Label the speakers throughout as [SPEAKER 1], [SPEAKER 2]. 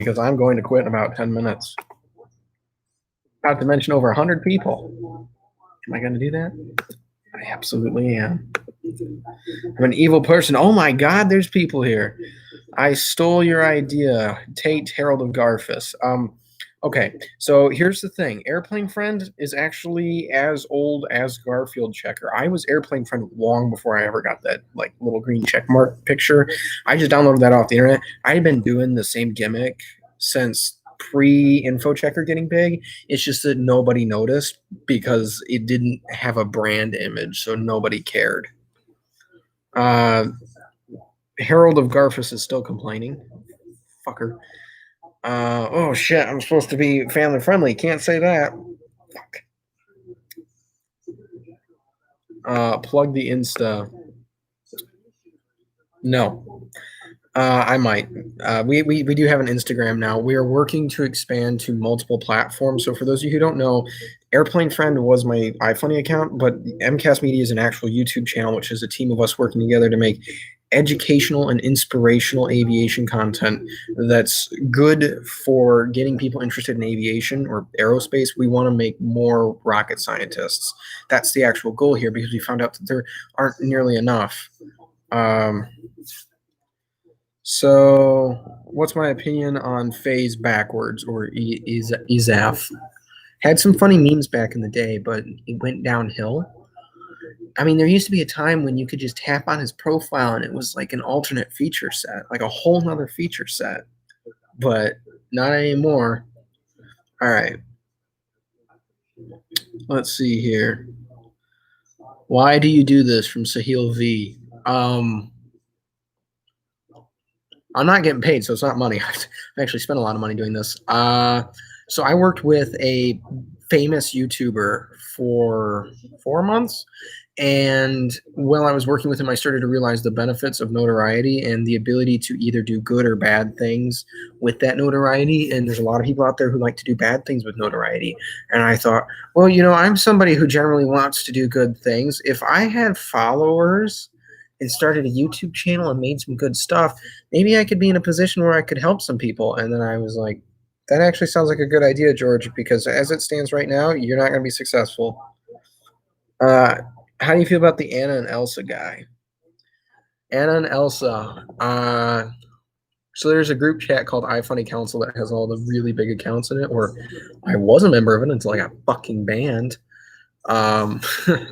[SPEAKER 1] because I'm going to quit in about 10 minutes. Not to mention over 100 people. Am I going to do that? I absolutely am. I'm an evil person. Oh my God, there's people here. I stole your idea. Tate, Herald of Garfus. Okay, so here's the thing. Airplane Friend is actually as old as Garfield Checker. I was Airplane Friend long before I ever got that like little green check mark picture. I just downloaded that off the internet. I had been doing the same gimmick since pre-info checker getting big. It's just that nobody noticed because it didn't have a brand image, so nobody cared. Herald of Garfus is still complaining. Fucker. Oh shit, I'm supposed to be family friendly. Can't say that. Fuck. Plug the Insta. No. I might. We do have an Instagram now. We are working to expand to multiple platforms. So for those of you who don't know, Airplane Friend was my iFunny account, but MCAS Media is an actual YouTube channel, which is a team of us working together to make educational and inspirational aviation content that's good for getting people interested in aviation or aerospace. We want to make more rocket scientists. That's the actual goal here because we found out that there aren't nearly enough. So, what's my opinion on phase backwards or EZAF? Had some funny memes back in the day, but it went downhill. I mean, there used to be a time when you could just tap on his profile and it was like an alternate feature set, like a whole nother feature set, but not anymore. All right. Let's see here. Why do you do this from Sahil V? I'm not getting paid, so it's not money. I actually spent a lot of money doing this. So I worked with a famous YouTuber for 4 months. And while I was working with him, I started to realize the benefits of notoriety and the ability to either do good or bad things with that notoriety. And there's a lot of people out there who like to do bad things with notoriety. And I thought, well, you know, I'm somebody who generally wants to do good things. If I had followers and started a YouTube channel and made some good stuff, maybe I could be in a position where I could help some people. And then I was like, that actually sounds like a good idea, George, because as it stands right now, you're not going to be successful. How do you feel about the Anna and Elsa guy? Anna and Elsa. So there's a group chat called iFunny Council that has all the really big accounts in it, or I was a member of it until I got fucking banned. Well,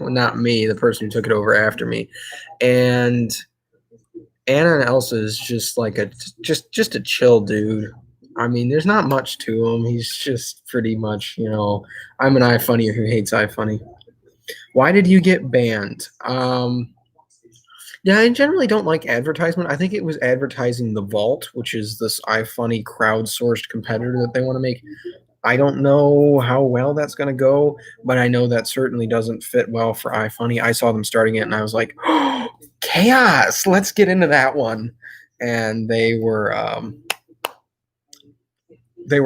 [SPEAKER 1] not me, the person who took it over after me. And Anna and Elsa is just like just a chill dude. I mean, there's not much to him. He's just pretty much, you know, I'm an iFunny who hates iFunny. Why did you get banned? Yeah, I generally don't like advertisement. I think it was advertising the Vault, which is this iFunny crowdsourced competitor that they want to make. I don't know how well that's going to go, but I know that certainly doesn't fit well for iFunny. I saw them starting it, and I was like, oh, chaos! Let's get into that one. And they were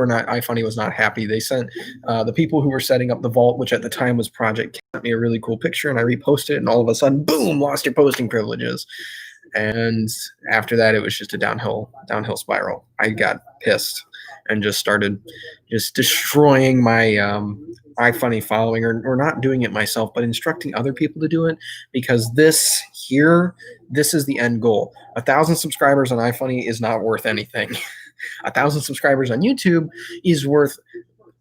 [SPEAKER 1] not. iFunny was not happy. They sent the people who were setting up the Vault, which at the time was Project, sent me a really cool picture, and I reposted it, and all of a sudden, boom! Lost your posting privileges. And after that, it was just a downhill spiral. I got pissed and just started just destroying my iFunny following, or not doing it myself, but instructing other people to do it, because this is the end goal. 1,000 subscribers on iFunny is not worth anything. 1,000 subscribers on YouTube is worth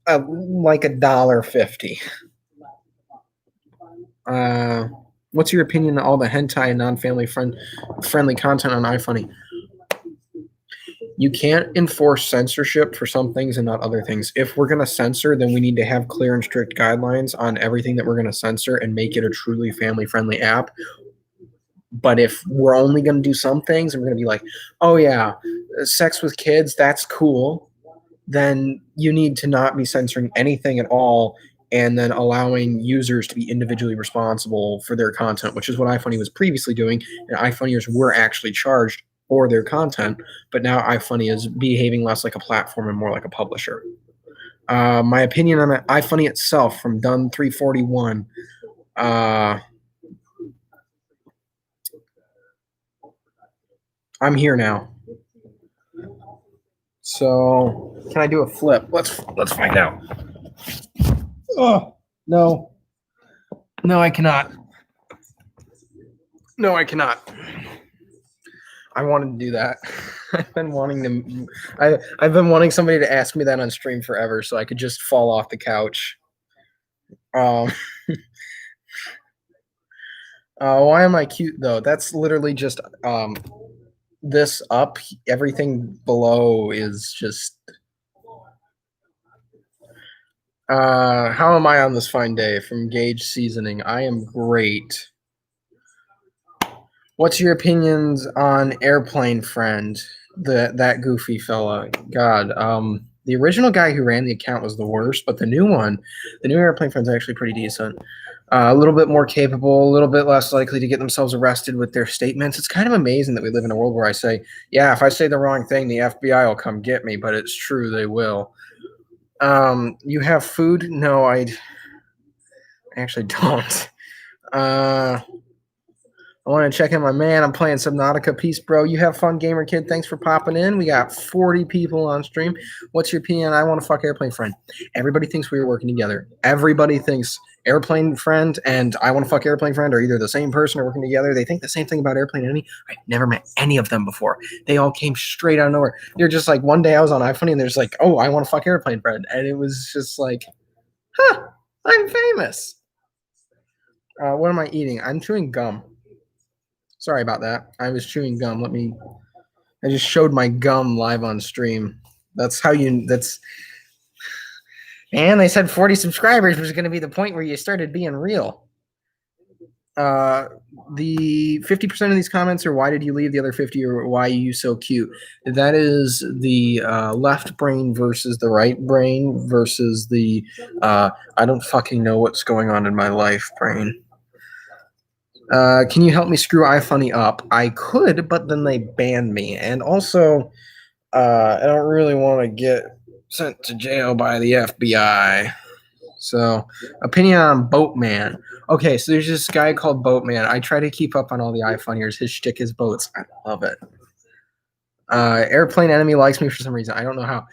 [SPEAKER 1] like $1.50. What's your opinion on all the hentai and non-family friendly content on iFunny? You can't enforce censorship for some things and not other things. If we're going to censor, then we need to have clear and strict guidelines on everything that we're going to censor and make it a truly family-friendly app. But if we're only going to do some things and we're going to be like, oh yeah, sex with kids, that's cool, then you need to not be censoring anything at all, and then allowing users to be individually responsible for their content, which is what iFunny was previously doing. And iFunniers were actually charged for their content, but now iFunny is behaving less like a platform and more like a publisher. My opinion on iFunny itself from Dun341. I'm here now. So can I do a flip? Let's find out. Oh no. No, I cannot. No, I cannot. I wanted to do that. I've been wanting to. I've been wanting somebody to ask me that on stream forever, so I could just fall off the couch. Why am I cute though? That's literally just this up. Everything below is just. How am I on this fine day? From Gage Seasoning, I am great. What's your opinions on Airplane Friend? That goofy fella. God, the original guy who ran the account was the worst, but the new Airplane Friend's actually pretty decent. A little bit more capable, a little bit less likely to get themselves arrested with their statements. It's kind of amazing that we live in a world where I say, yeah, if I say the wrong thing, the FBI will come get me, but it's true, they will. You have food? No, I actually don't. I want to check in my man. I'm playing Subnautica. Peace, bro. You have fun, gamer kid. Thanks for popping in. We got 40 people on stream. What's your opinion? I want to fuck Airplane Friend. Everybody thinks we were working together. Everybody thinks Airplane Friend and I want to fuck Airplane Friend are either the same person or working together. They think the same thing about Airplane Enemy. I've never met any of them before. They all came straight out of nowhere. They're just like, one day I was on iFunny and there's like, oh, I want to fuck Airplane Friend. And it was just like, huh, I'm famous. What am I eating? I'm chewing gum. Sorry about that. I was chewing gum. I just showed my gum live on stream. And they said 40 subscribers was going to be the point where you started being real. The 50% of these comments are why did you leave, the other 50 or why are you so cute? That is the left brain versus the right brain versus the I don't fucking know what's going on in my life brain. Can you help me screw iFunny up? I could, but then they banned me. And also, I don't really want to get sent to jail by the FBI. So, opinion on Boatman. Okay, so there's this guy called Boatman. I try to keep up on all the iFunniers. His shtick is boats. I love it. Airplane Enemy likes me for some reason. I don't know how.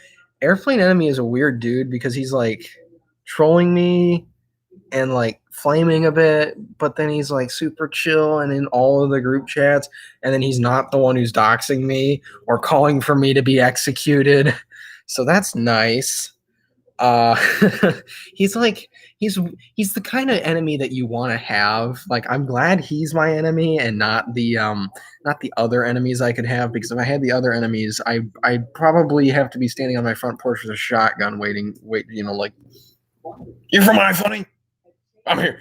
[SPEAKER 1] Airplane Enemy is a weird dude because he's like trolling me and like flaming a bit, but then he's like super chill and in all of the group chats, and then he's not the one who's doxing me or calling for me to be executed. So that's nice. He's the kind of enemy that you want to have. Like, I'm glad he's my enemy and not the other enemies I could have, because if I had the other enemies, I'd probably have to be standing on my front porch with a shotgun waiting, like, you're from iFunny? I'm here.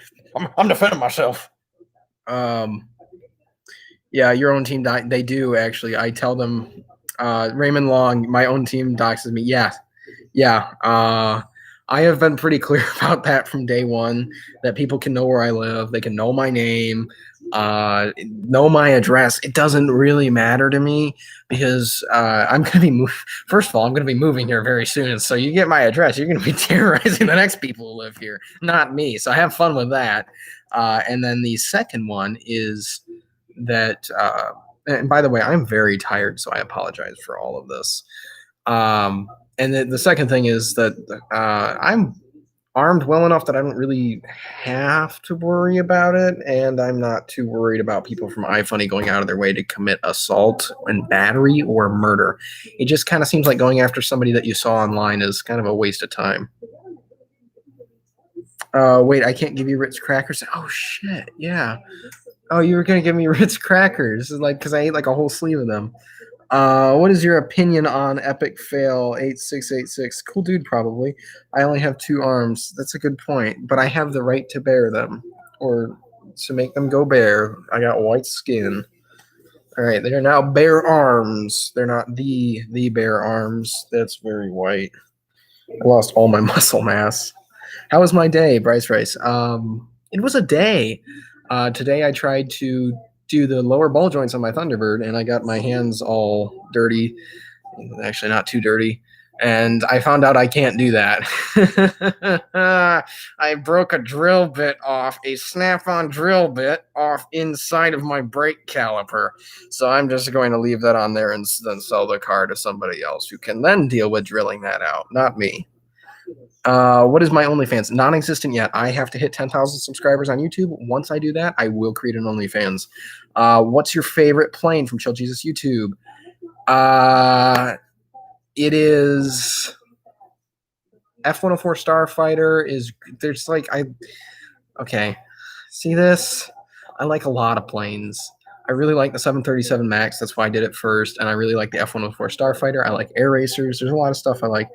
[SPEAKER 1] I'm defending myself. Yeah, your own team they do actually. I tell them, Raymond Long, my own team doxes me. Yeah. I have been pretty clear about that from day one, that people can know where I live. They can know my name, know my address. It doesn't really matter to me because I'm going to be first of all, I'm going to be moving here very soon. So you get my address, you're going to be terrorizing the next people who live here, not me. So have fun with that. And then the second one is that, and by the way, I'm very tired, so I apologize for all of this. And the second thing is that I'm armed well enough that I don't really have to worry about it, and I'm not too worried about people from iFunny going out of their way to commit assault and battery or murder. It just kind of seems like going after somebody that you saw online is kind of a waste of time. Wait, I can't give you Ritz crackers? Oh, shit, yeah. Oh, you were going to give me Ritz crackers, like, because I ate like a whole sleeve of them. What is your opinion on Epic Fail 8686? Cool dude, probably. I only have 2 arms. That's a good point, but I have the right to bear them, or to make them go bare. I got white skin. All right, they are now bare arms. They're not the bare arms. That's very white. I lost all my muscle mass. How was my day, Bryce Rice? It was a day. Today I tried to do the lower ball joints on my Thunderbird, and I got my hands all dirty. Actually, not too dirty. And I found out I can't do that. I broke a drill bit off, a snap-on drill bit off inside of my brake caliper. So I'm just going to leave that on there and then sell the car to somebody else who can then deal with drilling that out, not me. What is my OnlyFans? Non-existent yet. I have to hit 10,000 subscribers on YouTube. Once I do that, I will create an OnlyFans. What's your favorite plane from Chill Jesus YouTube? It is F-104 Starfighter. Okay. See this? I like a lot of planes. I really like the 737 MAX. That's why I did it first. And I really like the F-104 Starfighter. I like air racers. There's a lot of stuff I like.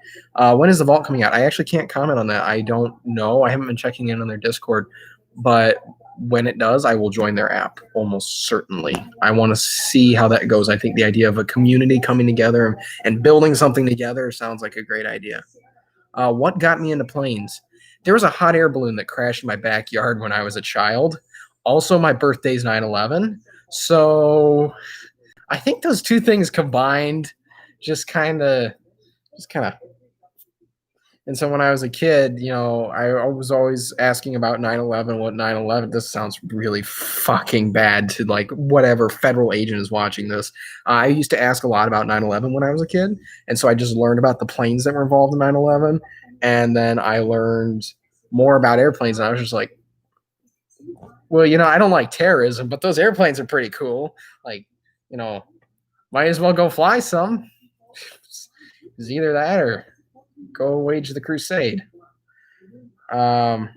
[SPEAKER 1] When is the Vault coming out? I actually can't comment on that. I don't know. I haven't been checking in on their Discord. But when it does, I will join their app almost certainly. I want to see how that goes. I think the idea of a community coming together and building something together sounds like a great idea. What got me into planes? There was a hot air balloon that crashed in my backyard when I was a child. Also, my birthday's 9/11. So I think those two things combined just kind of. And so when I was a kid, I was always asking about 9/11, what 9/11. This sounds really fucking bad to like whatever federal agent is watching this. I used to ask a lot about 9/11 when I was a kid. And so I just learned about the planes that were involved in 9/11. And then I learned more about airplanes. And I was just like, well, I don't like terrorism, but those airplanes are pretty cool. Like, might as well go fly some. It's either that or go wage the crusade. Bryce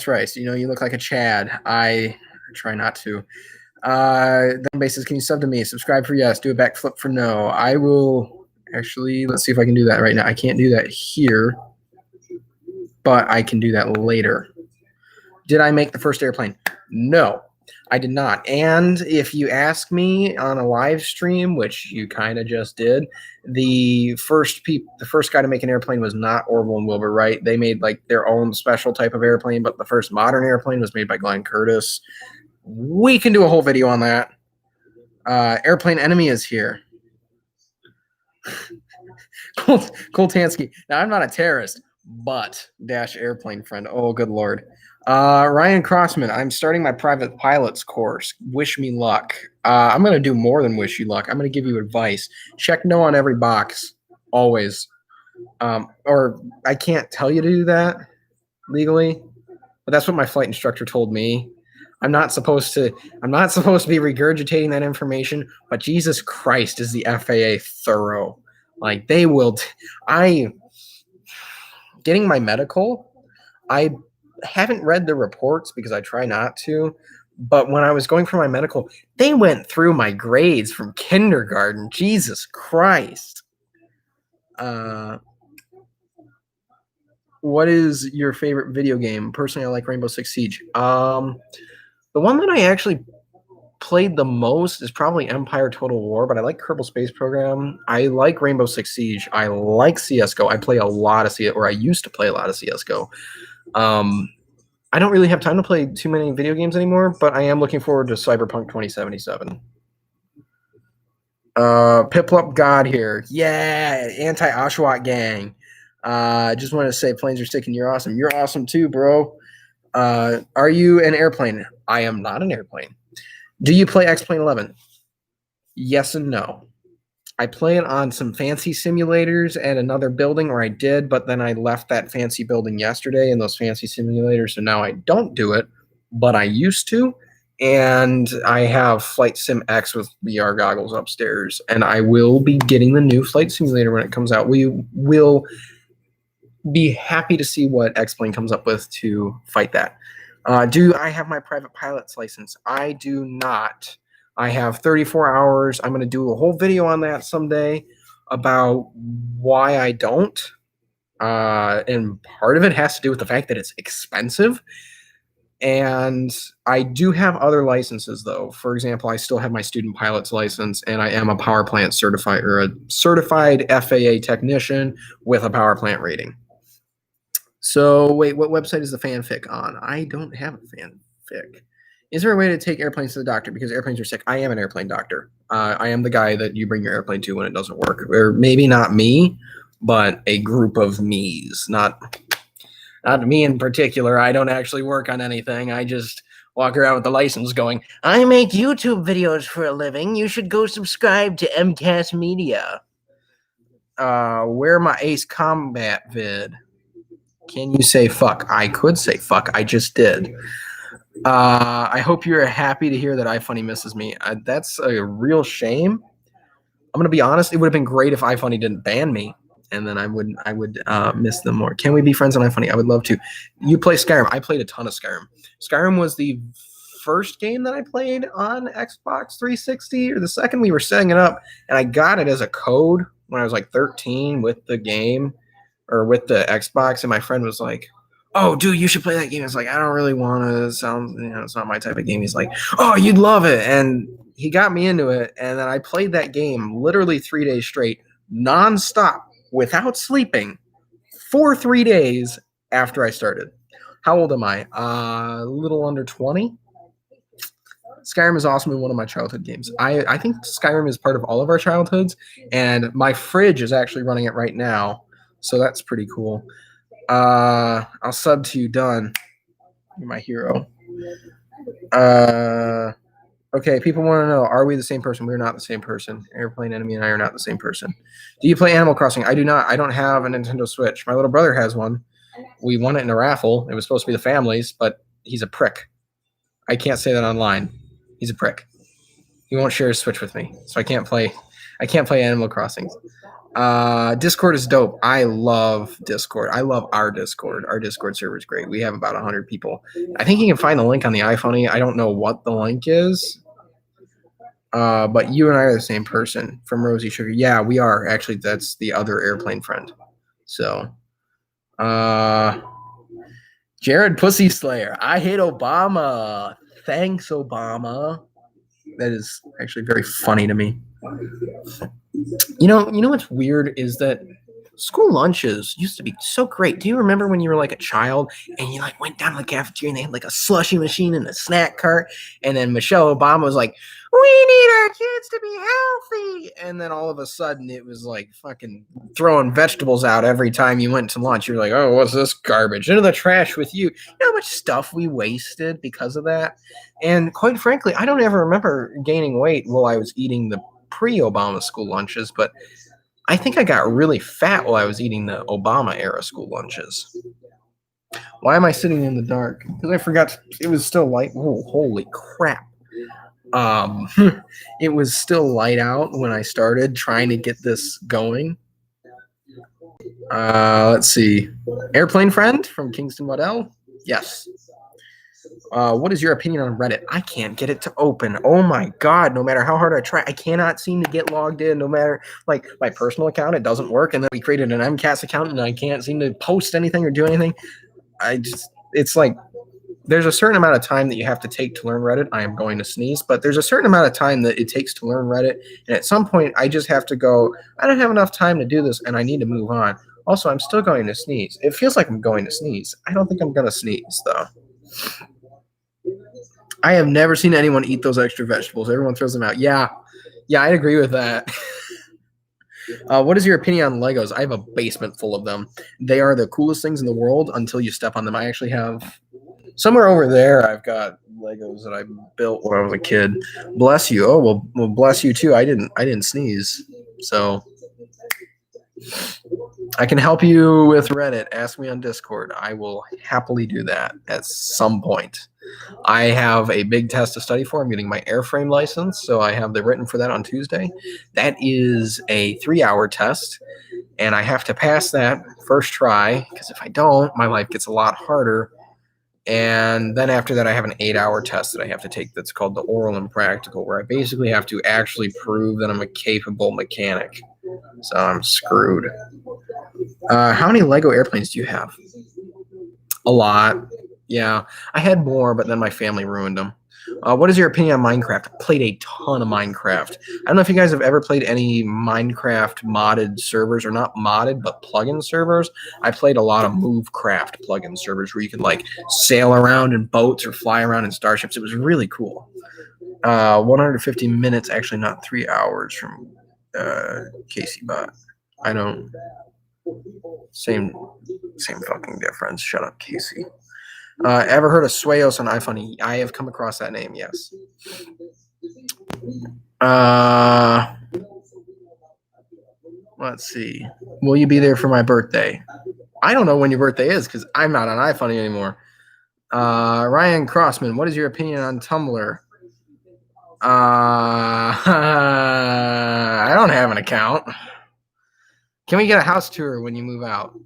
[SPEAKER 1] Rice, you look like a Chad. I try not to. Then basis, can you sub to me? Subscribe for yes. Do a backflip for no. I will actually, let's see if I can do that right now. I can't do that here, but I can do that later. Did I make the first airplane? No, I did not. And if you ask me on a live stream, which you kind of just did, the first guy to make an airplane was not Orville and Wilbur Wright. They made like their own special type of airplane, but the first modern airplane was made by Glenn Curtiss. We can do a whole video on that. Airplane enemy is here. Koltansky. Now, I'm not a terrorist, but dash airplane friend. Oh, good Lord. Ryan Crossman, I'm starting my private pilot's course. Wish me luck. I'm going to do more than wish you luck. I'm going to give you advice. Check no on every box, always. Or I can't tell you to do that legally, but that's what my flight instructor told me. I'm not supposed to be regurgitating that information, but Jesus Christ, is the FAA thorough. Like, they will. Getting my medical, I haven't read the reports because I try not to, but when I was going for my medical, they went through my grades from kindergarten. Jesus Christ. What is your favorite video game? Personally, I like Rainbow Six Siege. The one that I actually played the most is probably Empire Total War, but I like Kerbal Space Program. I like Rainbow Six Siege. I like CSGO. I play a lot of CSGO, or I used to play a lot of CSGO. I don't really have time to play too many video games anymore, but I am looking forward to Cyberpunk 2077. Piplup God here. Yeah, anti-Oshawott gang. Just wanted to say planes are sticking. You're awesome. You're awesome too, bro. Are you an airplane? I am not an airplane. Do you play X-Plane 11? Yes and no. I play it on some fancy simulators at another building, or I did, but then I left that fancy building yesterday in those fancy simulators, so now I don't do it, but I used to, and I have Flight Sim X with VR goggles upstairs, and I will be getting the new Flight Simulator when it comes out. We will be happy to see what X-Plane comes up with to fight that. Do I have my private pilot's license? I do not. I have 34 hours. I'm going to do a whole video on that someday about why I don't. And part of it has to do with the fact that it's expensive. And I do have other licenses, though. For example, I still have my student pilot's license, and I am a power plant certified, or a certified FAA technician with a power plant rating. So, wait, what website is the fanfic on? I don't have a fanfic. Is there a way to take airplanes to the doctor because airplanes are sick? I am an airplane doctor. I am the guy that you bring your airplane to when it doesn't work. Or maybe not me, but a group of me's. Not me in particular. I don't actually work on anything. I just walk around with the license going, I make YouTube videos for a living. You should go subscribe to MCAS Media. Where my Ace Combat vid? Can you say fuck? I could say fuck. I just did. I hope you're happy to hear that iFunny misses me. That's a real shame. I'm gonna be honest. It would have been great if iFunny didn't ban me, and then I would miss them more. Can we be friends on iFunny? I would love to. You play Skyrim. I played a ton of Skyrim. Skyrim was the first game that I played on Xbox 360, or the second. We were setting it up, and I got it as a code when I was like 13 with the game, or with the Xbox, and my friend was like, oh, dude, you should play that game. It's like, I don't really want to sound, it's not my type of game. He's like, oh, you'd love it. And he got me into it. And then I played that game literally 3 days straight, nonstop, without sleeping, for 3 days after I started. How old am I? A little under 20. Skyrim is awesome and one of my childhood games. I think Skyrim is part of all of our childhoods. And my fridge is actually running it right now. So that's pretty cool. I'll sub to you, done. You're my hero. Okay, people want to know, are we the same person? We're not the same person. Airplane Enemy and I are not the same person. Do you play Animal Crossing? I do not. I don't have a Nintendo Switch. My little brother has one. We won it in a raffle. It was supposed to be the family's, but he's a prick. I can't say that online. He's a prick. He won't share his Switch with me, so I can't play Animal Crossing. Discord is dope. I love Discord. I love our Discord. Our Discord server is great. We have about 100 people. I think you can find the link on the iPhone. I don't know what the link is. But you and I are the same person from Rosie Sugar. Yeah, we are. Actually, that's the other airplane friend. So, Jared Pussy Slayer. I hate Obama. Thanks, Obama. That is actually very funny to me. You know what's weird is that school lunches used to be so great. Do you remember when you were like a child and you like went down to the cafeteria and they had like a slushy machine and a snack cart, and then Michelle Obama was like, we need our kids to be healthy, and then all of a sudden it was like fucking throwing vegetables out every time you went to lunch. You're like, oh, what's this garbage? Into the trash with you. You know how much stuff we wasted because of that? And quite frankly, I don't ever remember gaining weight while I was eating the pre-Obama school lunches, but I think I got really fat while I was eating the Obama era school lunches. Why am I sitting in the dark? Because I forgot it was still light. Oh, holy crap. It was still light out when I started trying to get this going. Let's see. Airplane Friend from Kingston Waddell? Yes. What is your opinion on Reddit? I can't get it to open. Oh my god, no matter how hard I try, I cannot seem to get logged in. No matter, like, my personal account, it doesn't work, and then we created an MCAS account and I can't seem to post anything or do anything. It's like, there's a certain amount of time that you have to take to learn Reddit. I am going to sneeze, but there's a certain amount of time that it takes to learn Reddit, and at some point I just have to go, I don't have enough time to do this and I need to move on. Also, I'm still going to sneeze. It feels like I'm going to sneeze. I don't think I'm going to sneeze, though. I have never seen anyone eat those extra vegetables. Everyone throws them out. Yeah, I agree with that. What is your opinion on Legos? I have a basement full of them. They are the coolest things in the world until you step on them. I actually have somewhere over there. I've got Legos that I built when I was a kid. Bless you. Oh, well, bless you too. I didn't sneeze, so I can help you with Reddit. Ask me on Discord. I will happily do that at some point. I have a big test to study for. I'm getting my airframe license, so I have the written for that on Tuesday. That is a 3-hour test, and I have to pass that first try, because if I don't, my life gets a lot harder. And then after that, I have an 8-hour test that I have to take that's called the oral and practical, where I basically have to actually prove that I'm a capable mechanic. So I'm screwed. How many Lego airplanes do you have? A lot. Yeah, I had more, but then my family ruined them. What is your opinion on Minecraft? I played a ton of Minecraft. I don't know if you guys have ever played any Minecraft modded servers, or not modded, but plugin servers. I played a lot of Movecraft plugin servers where you could like sail around in boats or fly around in starships. It was really cool. 150 minutes, actually not 3 hours from Casey Bot. I don't. Same fucking difference. Shut up, Casey. Ever heard of Swayos on iFunny? I have come across that name, yes. Let's see. Will you be there for my birthday? I don't know when your birthday is because I'm not on iFunny anymore. Ryan Crossman, what is your opinion on Tumblr? I don't have an account. Can we get a house tour when you move out?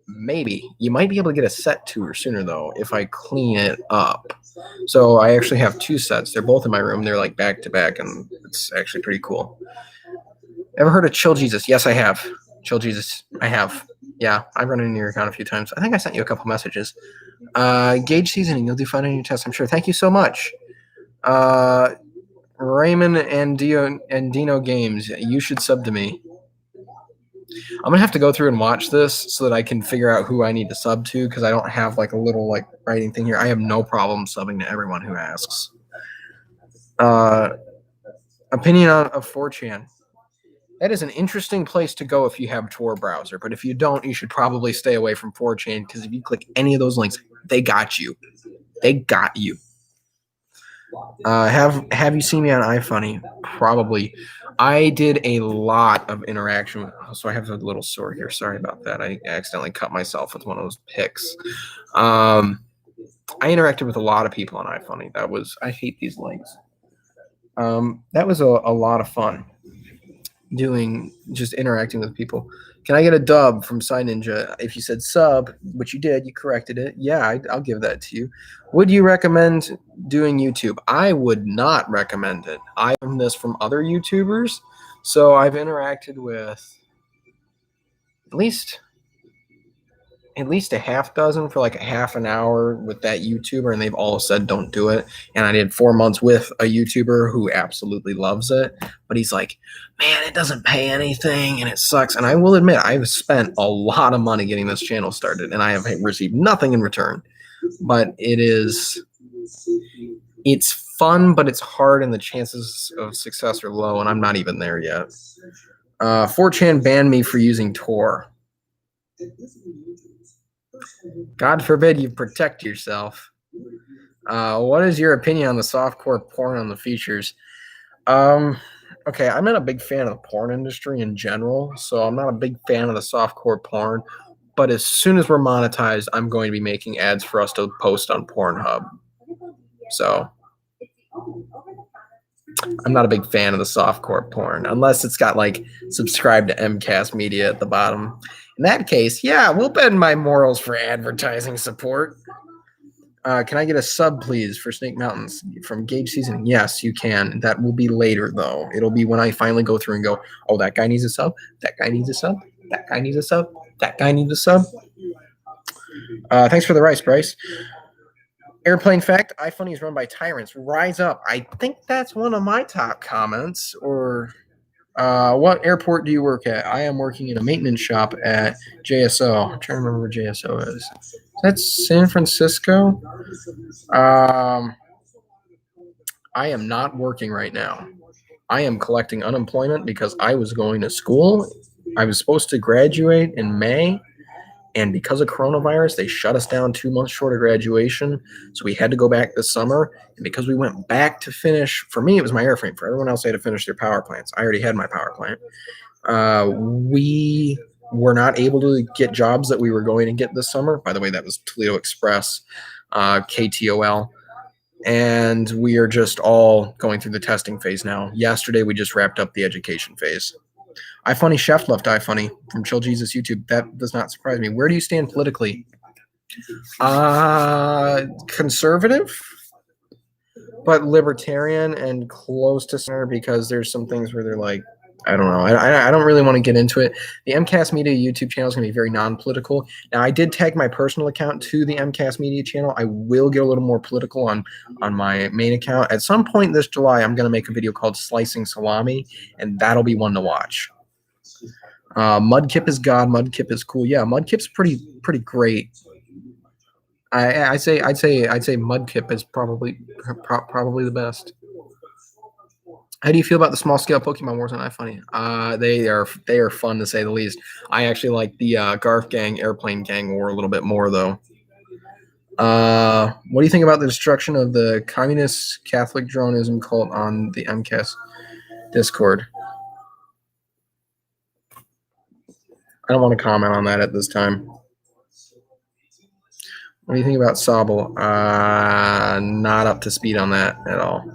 [SPEAKER 1] Maybe. You might be able to get a set tour sooner, though, if I clean it up. So I actually have 2 sets. They're both in my room. They're like back to back, and it's actually pretty cool. Ever heard of Chill Jesus? Yes, I have. Chill Jesus. I have. Yeah, I've run into your account a few times. I think I sent you a couple messages. Gauge seasoning. You'll do fine on your test, I'm sure. Thank you so much. Raymond and Dino Games. You should sub to me. I'm gonna have to go through and watch this so that I can figure out who I need to sub to, because I don't have like a little like writing thing here. I have no problem subbing to everyone who asks. Opinion of 4chan. That is an interesting place to go if you have Tor browser, but if you don't, you should probably stay away from 4chan, because if you click any of those links, they got you. They got you. Have you seen me on iFunny? Probably. I did a lot of interaction. So I have a little sore here. Sorry about that. I accidentally cut myself with one of those picks. I interacted with a lot of people on iFunny. I hate these links. That was a lot of fun just interacting with people. Can I get a dub from Sign Ninja? If you said sub, which you did, you corrected it. Yeah, I'll give that to you. Would you recommend doing YouTube? I would not recommend it. I learned this from other YouTubers, so I've interacted with at least a half dozen for like a half an hour with that YouTuber, and they've all said don't do it. And I did 4 months with a YouTuber who absolutely loves it, but he's like, man, it doesn't pay anything and it sucks. And I will admit, I've spent a lot of money getting this channel started, and I have received nothing in return. But it's fun, but it's hard, and the chances of success are low, and I'm not even there yet. 4chan banned me for using Tor. God forbid you protect yourself. What is your opinion on the softcore porn on the features? Okay, I'm not a big fan of the porn industry in general, so I'm not a big fan of the softcore porn. But as soon as we're monetized, I'm going to be making ads for us to post on Pornhub. So I'm not a big fan of the softcore porn, unless it's got like subscribe to MCAST Media at the bottom. In that case, yeah, we'll bend my morals for advertising support. Can I get a sub, please, for Snake Mountains from Gauge Seasoning? Yes, you can. That will be later, though. It'll be when I finally go through and go, oh, that guy needs a sub. That guy needs a sub. That guy needs a sub. That guy needs a sub. Thanks for the rice, Bryce. Airplane fact, iFunny is run by tyrants. Rise up. I think that's one of my top comments. Or what airport do you work at? I am working in a maintenance shop at JSO. I'm trying to remember where JSO is. Is that San Francisco? I am not working right now. I am collecting unemployment because I was going to school. I was supposed to graduate in May. And because of coronavirus, they shut us down 2 months short of graduation. So we had to go back this summer. And because we went back to finish, for me, it was my airframe. For everyone else, they had to finish their power plants. I already had my power plant. We were not able to get jobs that we were going to get this summer. By the way, that was Toledo Express, KTOL. And we are just all going through the testing phase now. Yesterday, we just wrapped up the education phase. iFunny Chef left iFunny from Chill Jesus YouTube. That does not surprise me. Where do you stand politically? Conservative, but libertarian and close to center, because there's some things where they're like, I don't know. I don't really want to get into it. The MCAS Media YouTube channel is going to be very non-political. Now, I did tag my personal account to the MCAS Media channel. I will get a little more political on my main account. At some point this July, I'm going to make a video called Slicing Salami, and that'll be one to watch. Mudkip is God. Mudkip is cool. Yeah, Mudkip's pretty great. I'd say Mudkip is probably the best. How do you feel about the small scale Pokemon Wars on iFunny? They are fun to say the least. I actually like the Garf Gang, Airplane Gang War a little bit more though. What do you think about the destruction of the communist Catholic dronism cult on the MCAS Discord? I don't want to comment on that at this time. What do you think about Sobble? Not up to speed on that at all.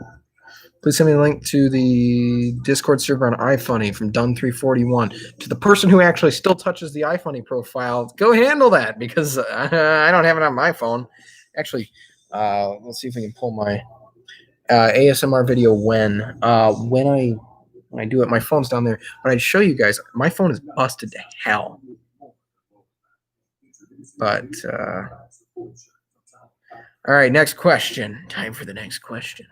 [SPEAKER 1] Please send me a link to the Discord server on iFunny from Dun341. To the person who actually still touches the iFunny profile, go handle that because I don't have it on my phone. Actually, let's see if I can pull my ASMR video when I do it. My phone's down there, but I'd show you guys. My phone is busted to hell. But all right, next question. Time for the next question.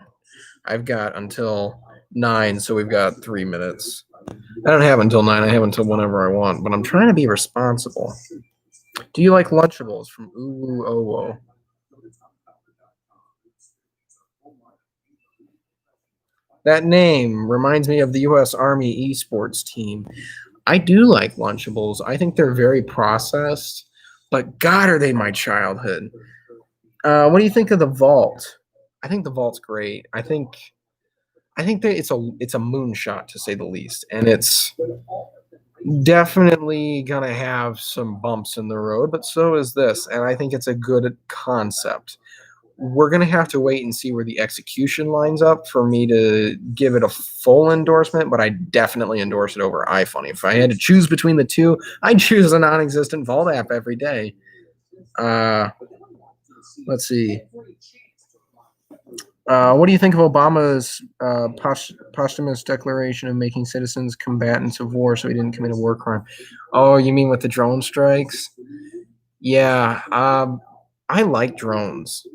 [SPEAKER 1] I've got until 9, so we've got 3 minutes. I don't have until 9. I have until whenever I want, but I'm trying to be responsible. Do you like Lunchables from Uwu Owo? That name reminds me of the U.S. Army esports team. I do like Lunchables. I think they're very processed, but God, are they my childhood. What do you think of the Vault? I think the Vault's great. I think that it's a moonshot to say the least, and it's definitely gonna have some bumps in the road, but so is this, and I think it's a good concept. We're gonna have to wait and see where the execution lines up for me to give it a full endorsement, but I definitely endorse it over iFunny. If I had to choose between the two, I'd choose a non-existent Vault app every day. Let's see. What do you think of Obama's posthumous declaration of making citizens combatants of war so he didn't commit a war crime? Oh, you mean with the drone strikes? Yeah, I like drones,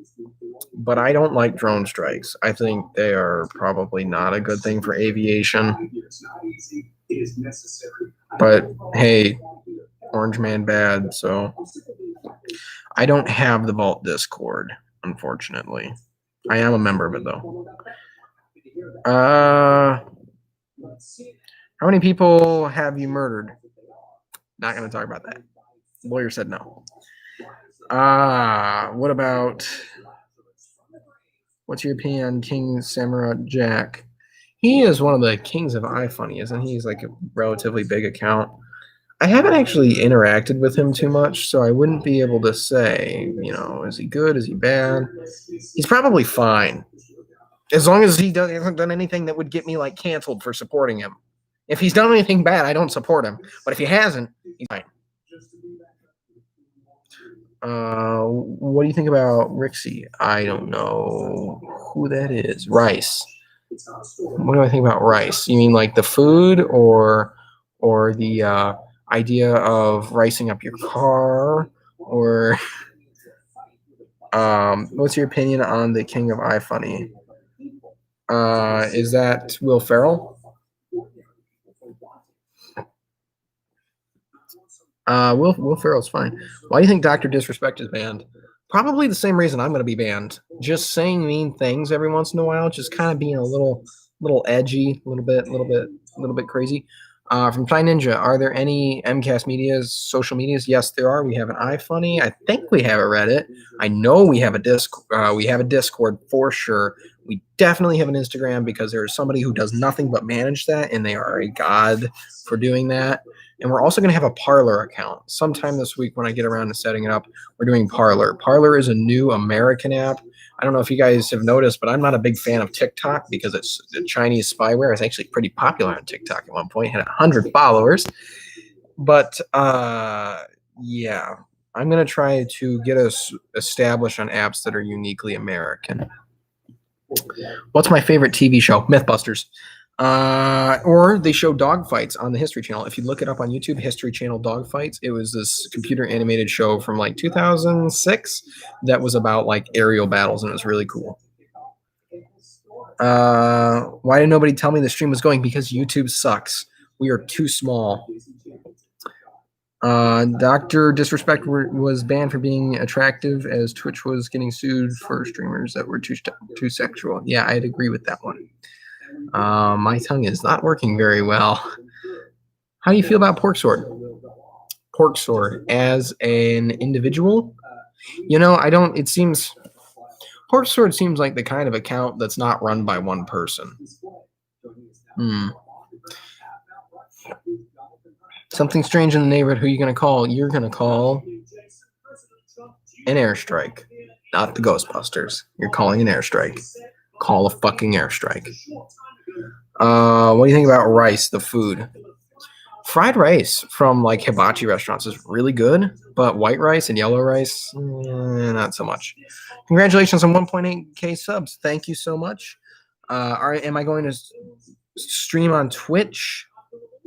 [SPEAKER 1] but I don't like drone strikes. I think they are probably not a good thing for aviation. But hey, Orange Man bad, so I don't have the Vault Discord, unfortunately. I am a member of it, though. How many people have you murdered? Not going to talk about that. The lawyer said no. What about... What's your opinion on King Samurai Jack? He is one of the kings of iFunny, isn't he? He's like a relatively big account. I haven't actually interacted with him too much, so I wouldn't be able to say, is he good? Is he bad? He's probably fine. As long as he hasn't done anything that would get me, canceled for supporting him. If he's done anything bad, I don't support him. But if he hasn't, he's fine. What do you think about Rixie? I don't know who that is. Rice. What do I think about Rice? You mean like the food or the idea of ricing up your car, or what's your opinion on the king of iFunny? Is that Will Ferrell? Will Ferrell's fine. Why do you think Dr. Disrespect is banned? Probably the same reason I'm going to be banned. Just saying mean things every once in a while, just kind of being a little edgy, a little bit crazy. From Pie Ninja, are there any MCAS medias, social medias? Yes, there are. We have an iFunny. I think we have a Reddit. I know we have a Discord for sure. We definitely have an Instagram because there is somebody who does nothing but manage that, and they are a god for doing that. And we're also going to have a Parler account. Sometime this week when I get around to setting it up, we're doing Parler. Parler is a new American app. I don't know if you guys have noticed, but I'm not a big fan of TikTok because it's the Chinese spyware. It's actually pretty popular on TikTok at one point. It had 100 followers. But, yeah, I'm going to try to get us established on apps that are uniquely American. What's my favorite TV show? Mythbusters. Or they show dogfights on the History Channel. If you look it up on YouTube, History Channel Dogfights, it was this computer animated show from like 2006 that was about like aerial battles, and it was really cool. Why did nobody tell me the stream was going? Because YouTube sucks. We are too small. Dr. Disrespect was banned for being attractive as Twitch was getting sued for streamers that were too sexual. Yeah, I'd agree with that one. My tongue is not working very well. How do you feel about Pork Sword? Pork Sword as an individual? You know, I don't. It seems Pork Sword seems like the kind of account that's not run by one person. Something strange in the neighborhood. Who are you going to call? You're going to call an airstrike, not the Ghostbusters. You're calling an airstrike. Call a fucking airstrike. What do you think about rice, the food? Fried rice from like hibachi restaurants is really good, but white rice and yellow rice, not so much. Congratulations on 1.8k subs. Thank you so much. Am I going to stream on Twitch?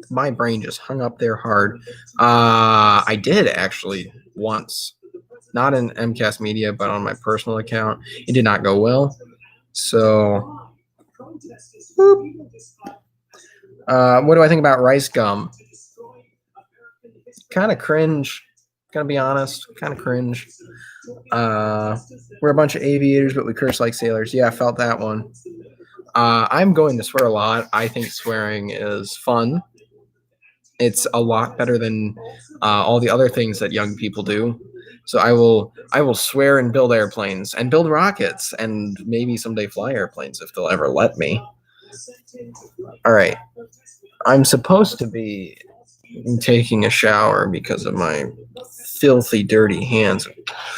[SPEAKER 1] My brain just hung up there hard. I did actually once, not in MCAS Media, but on my personal account. It did not go well. So, what do I think about rice gum? Kind of cringe. Gonna be honest, kind of cringe. We're a bunch of aviators, but we curse like sailors. Yeah, I felt that one. I'm going to swear a lot. I think swearing is fun. It's a lot better than all the other things that young people do. So I will swear and build airplanes and build rockets and maybe someday fly airplanes if they'll ever let me. All right. I'm supposed to be taking a shower because of my filthy, dirty hands,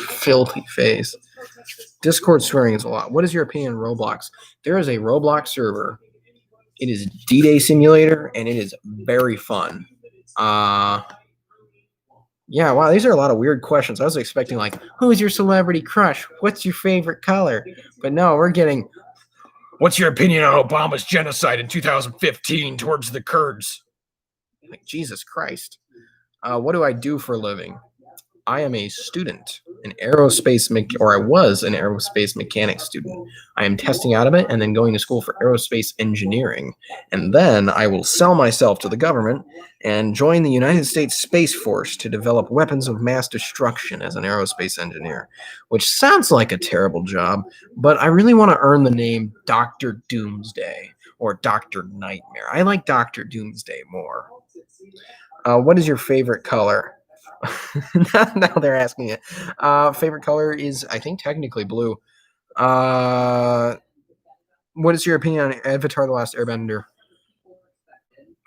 [SPEAKER 1] filthy face. Discord swearing is a lot. What is your opinion on Roblox? There is a Roblox server. It is D-Day Simulator, and it is very fun. Yeah, wow, these are a lot of weird questions. I was expecting, like, who's your celebrity crush? What's your favorite color? But no, we're getting, what's your opinion on Obama's genocide in 2015 towards the Kurds? Like, Jesus Christ. What do I do for a living? I am a student, an aerospace or I was an aerospace mechanics student. I am testing out of it and then going to school for aerospace engineering. And then I will sell myself to the government and join the United States Space Force to develop weapons of mass destruction as an aerospace engineer, which sounds like a terrible job, but I really want to earn the name Dr. Doomsday or Dr. Nightmare. I like Dr. Doomsday more. What is your favorite color? Now they're asking it. Favorite color is, I think, technically blue. What is your opinion on Avatar: The Last Airbender?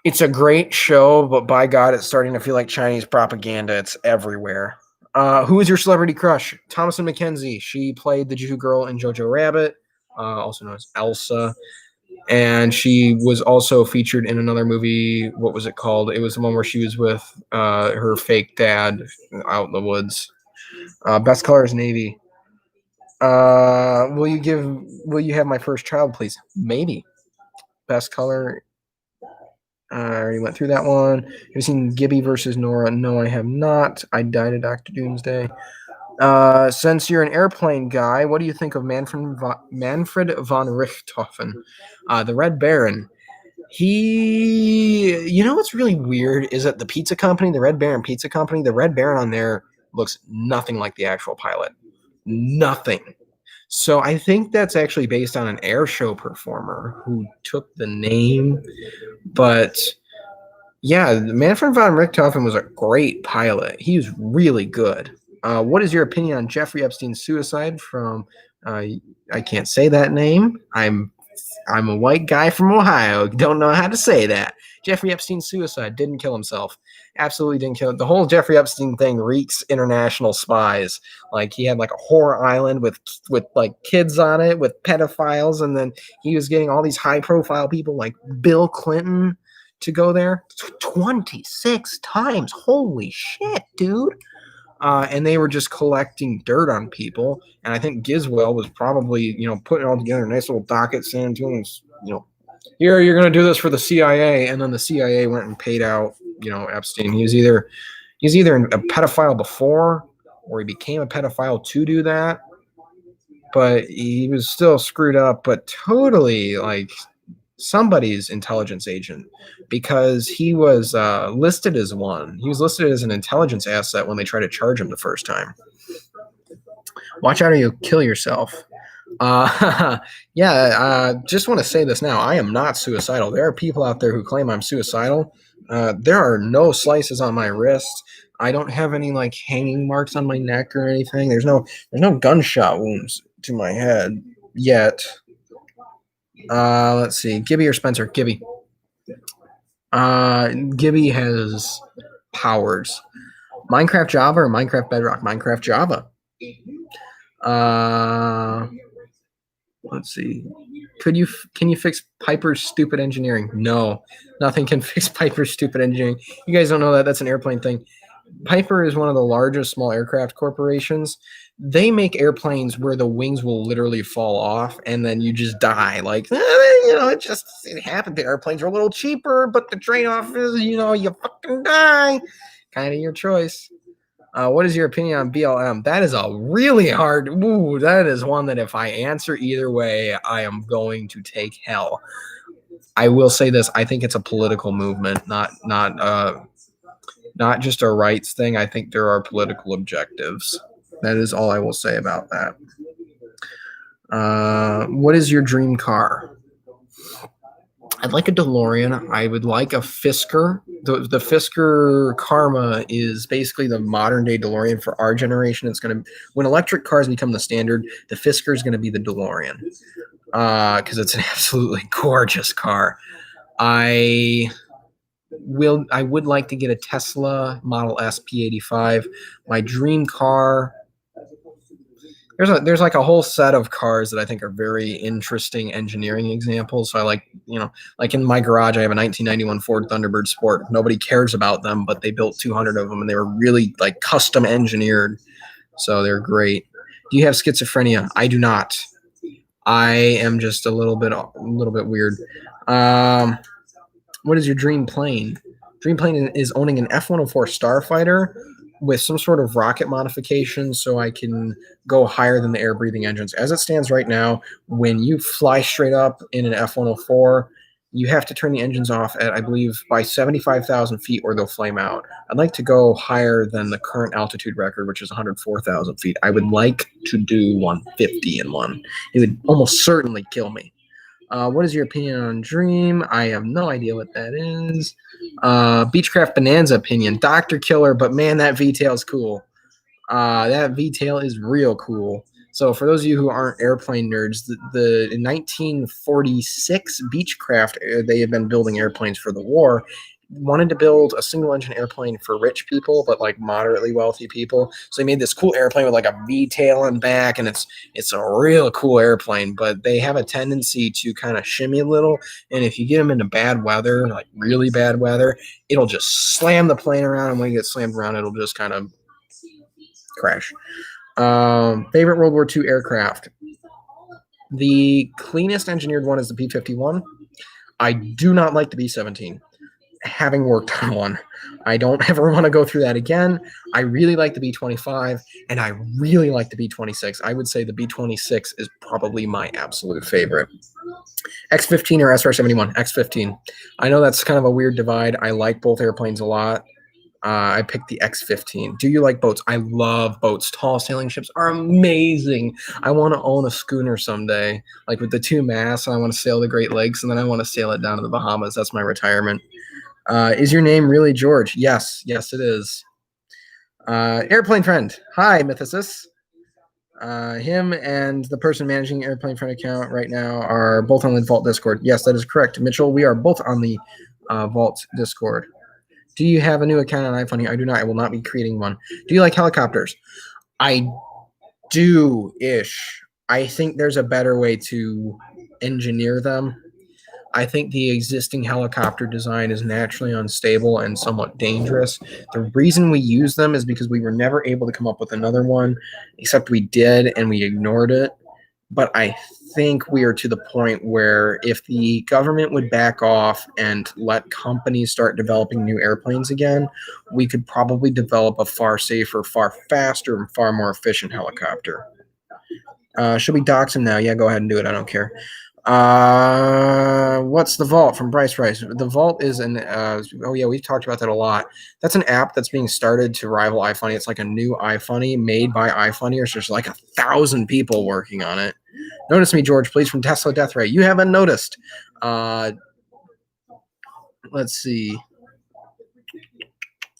[SPEAKER 1] It's a great show, but by God, it's starting to feel like Chinese propaganda. It's everywhere. Who is your celebrity crush? Thomasin McKenzie. She played the Jew girl in Jojo Rabbit, also known as Elsa. And she was also featured in another movie. What was it called? It was the one where she was with her fake dad out in the woods. Best color is navy. Will you have my first child, please? Maybe. Best color. I already went through that one. Have you seen Gibby versus Nora? No, I have not. I died of Dr. Doomsday. Since you're an airplane guy, what do you think of Manfred von Richthofen, the Red Baron? You know what's really weird is that the pizza company, the Red Baron Pizza Company, the Red Baron on there looks nothing like the actual pilot. Nothing. So I think that's actually based on an air show performer who took the name. But yeah, Manfred von Richthofen was a great pilot. He was really good. What is your opinion on Jeffrey Epstein's suicide from, I can't say that name. I'm a white guy from Ohio. Don't know how to say that. Jeffrey Epstein's suicide. Didn't kill himself. Absolutely didn't kill him. The whole Jeffrey Epstein thing reeks international spies. Like he had like a horror island with like kids on it with pedophiles. And then he was getting all these high profile people like Bill Clinton to go there 26 times. Holy shit, dude. And they were just collecting dirt on people. And I think Giswell was probably, putting it all together, a nice little docket, sent to him, Here, you're going to do this for the CIA. And then the CIA went and paid out, Epstein. He's either a pedophile before, or he became a pedophile to do that. But he was still screwed up, but totally like somebody's intelligence agent, because he was listed as one. He was listed as an intelligence asset when they tried to charge him the first time. Watch out or you'll kill yourself. Just want to say this now. I am not suicidal. There are people out there who claim I'm suicidal. There are no slices on my wrist. I don't have any like hanging marks on my neck or anything. There's no gunshot wounds to my head yet. Let's see. Gibby or Spencer? Gibby. Gibby has powers. Minecraft Java or Minecraft Bedrock? Minecraft Java. Let's see. Can you fix Piper's stupid engineering? No, nothing can fix Piper's stupid engineering. You guys don't know that. That's an airplane thing. Piper is one of the largest small aircraft corporations. They make airplanes where the wings will literally fall off and then you just die. Like, it happened. The airplanes are a little cheaper, but the trade-off is, you fucking die. Kind of your choice. What is your opinion on BLM? That is a really hard. Ooh, that is one that if I answer either way, I am going to take hell. I will say this: I think it's a political movement, not just a rights thing. I think there are political objectives. That is all I will say about that. What is your dream car? I'd like a DeLorean. I would like a Fisker. The Fisker Karma is basically the modern day DeLorean for our generation. It's going to, when electric cars become the standard, the Fisker is going to be the DeLorean, because it's an absolutely gorgeous car. I would like to get a Tesla Model S P85. My dream car. There's like a whole set of cars that I think are very interesting engineering examples. So I like, like in my garage, I have a 1991 Ford Thunderbird Sport. Nobody cares about them, but they built 200 of them and they were really like custom engineered. So they're great. Do you have schizophrenia? I do not. I am just a little bit weird. What is your dream plane? Dream plane is owning an F-104 Starfighter with some sort of rocket modification so I can go higher than the air-breathing engines. As it stands right now, when you fly straight up in an F-104, you have to turn the engines off at, I believe, by 75,000 feet or they'll flame out. I'd like to go higher than the current altitude record, which is 104,000 feet. I would like to do 150 in one. It would almost certainly kill me. What is your opinion on Dream? I have no idea what that is. Beechcraft Bonanza opinion. Dr. Killer, but man, that V-tail is cool. That V-tail is real cool. So for those of you who aren't airplane nerds, in 1946, Beechcraft, they had been building airplanes for the war, wanted to build a single engine airplane for rich people, but like moderately wealthy people. So they made this cool airplane with like a V-tail and back, and it's a real cool airplane, but they have a tendency to kind of shimmy a little. And if you get them into bad weather, like really bad weather, it'll just slam the plane around. And when it gets slammed around, it'll just kind of crash. Favorite World War II aircraft. The cleanest engineered one is the P-51. I do not like the B-17. Having worked on one, I don't ever want to go through that again. I really like the B-25 and I really like the B-26. I would say the B-26 is probably my absolute favorite. X-15 or SR-71? X-15. I know that's kind of a weird divide. I like both airplanes a lot. I picked the X-15. Do you like boats? I love boats. Tall sailing ships are amazing. I want to own a schooner someday, like with the two masts. I want to sail the Great Lakes and then I want to sail it down to the Bahamas. That's my retirement. Is your name really George? Yes, it is. Airplane Friend. Hi, Mythicus. Him and the person managing Airplane Friend account right now are both on the Vault Discord. Yes, that is correct. Mitchell, we are both on the Vault Discord. Do you have a new account on iFunny? I do not. I will not be creating one. Do you like helicopters? I do-ish. I think there's a better way to engineer them. I think the existing helicopter design is naturally unstable and somewhat dangerous. The reason we use them is because we were never able to come up with another one, except we did, and we ignored it. But I think we are to the point where if the government would back off and let companies start developing new airplanes again, we could probably develop a far safer, far faster, and far more efficient helicopter. Should we dox him now? Yeah, go ahead and do it. I don't care. What's the Vault from Bryce Rice? The Vault is an oh yeah, we've talked about that a lot. That's an app that's being started to rival iFunny. It's like a new iFunny made by iFunnyers. There's like 1,000 people working on it. Notice me, George, please, from Tesla Death Ray. You haven't noticed. Let's see.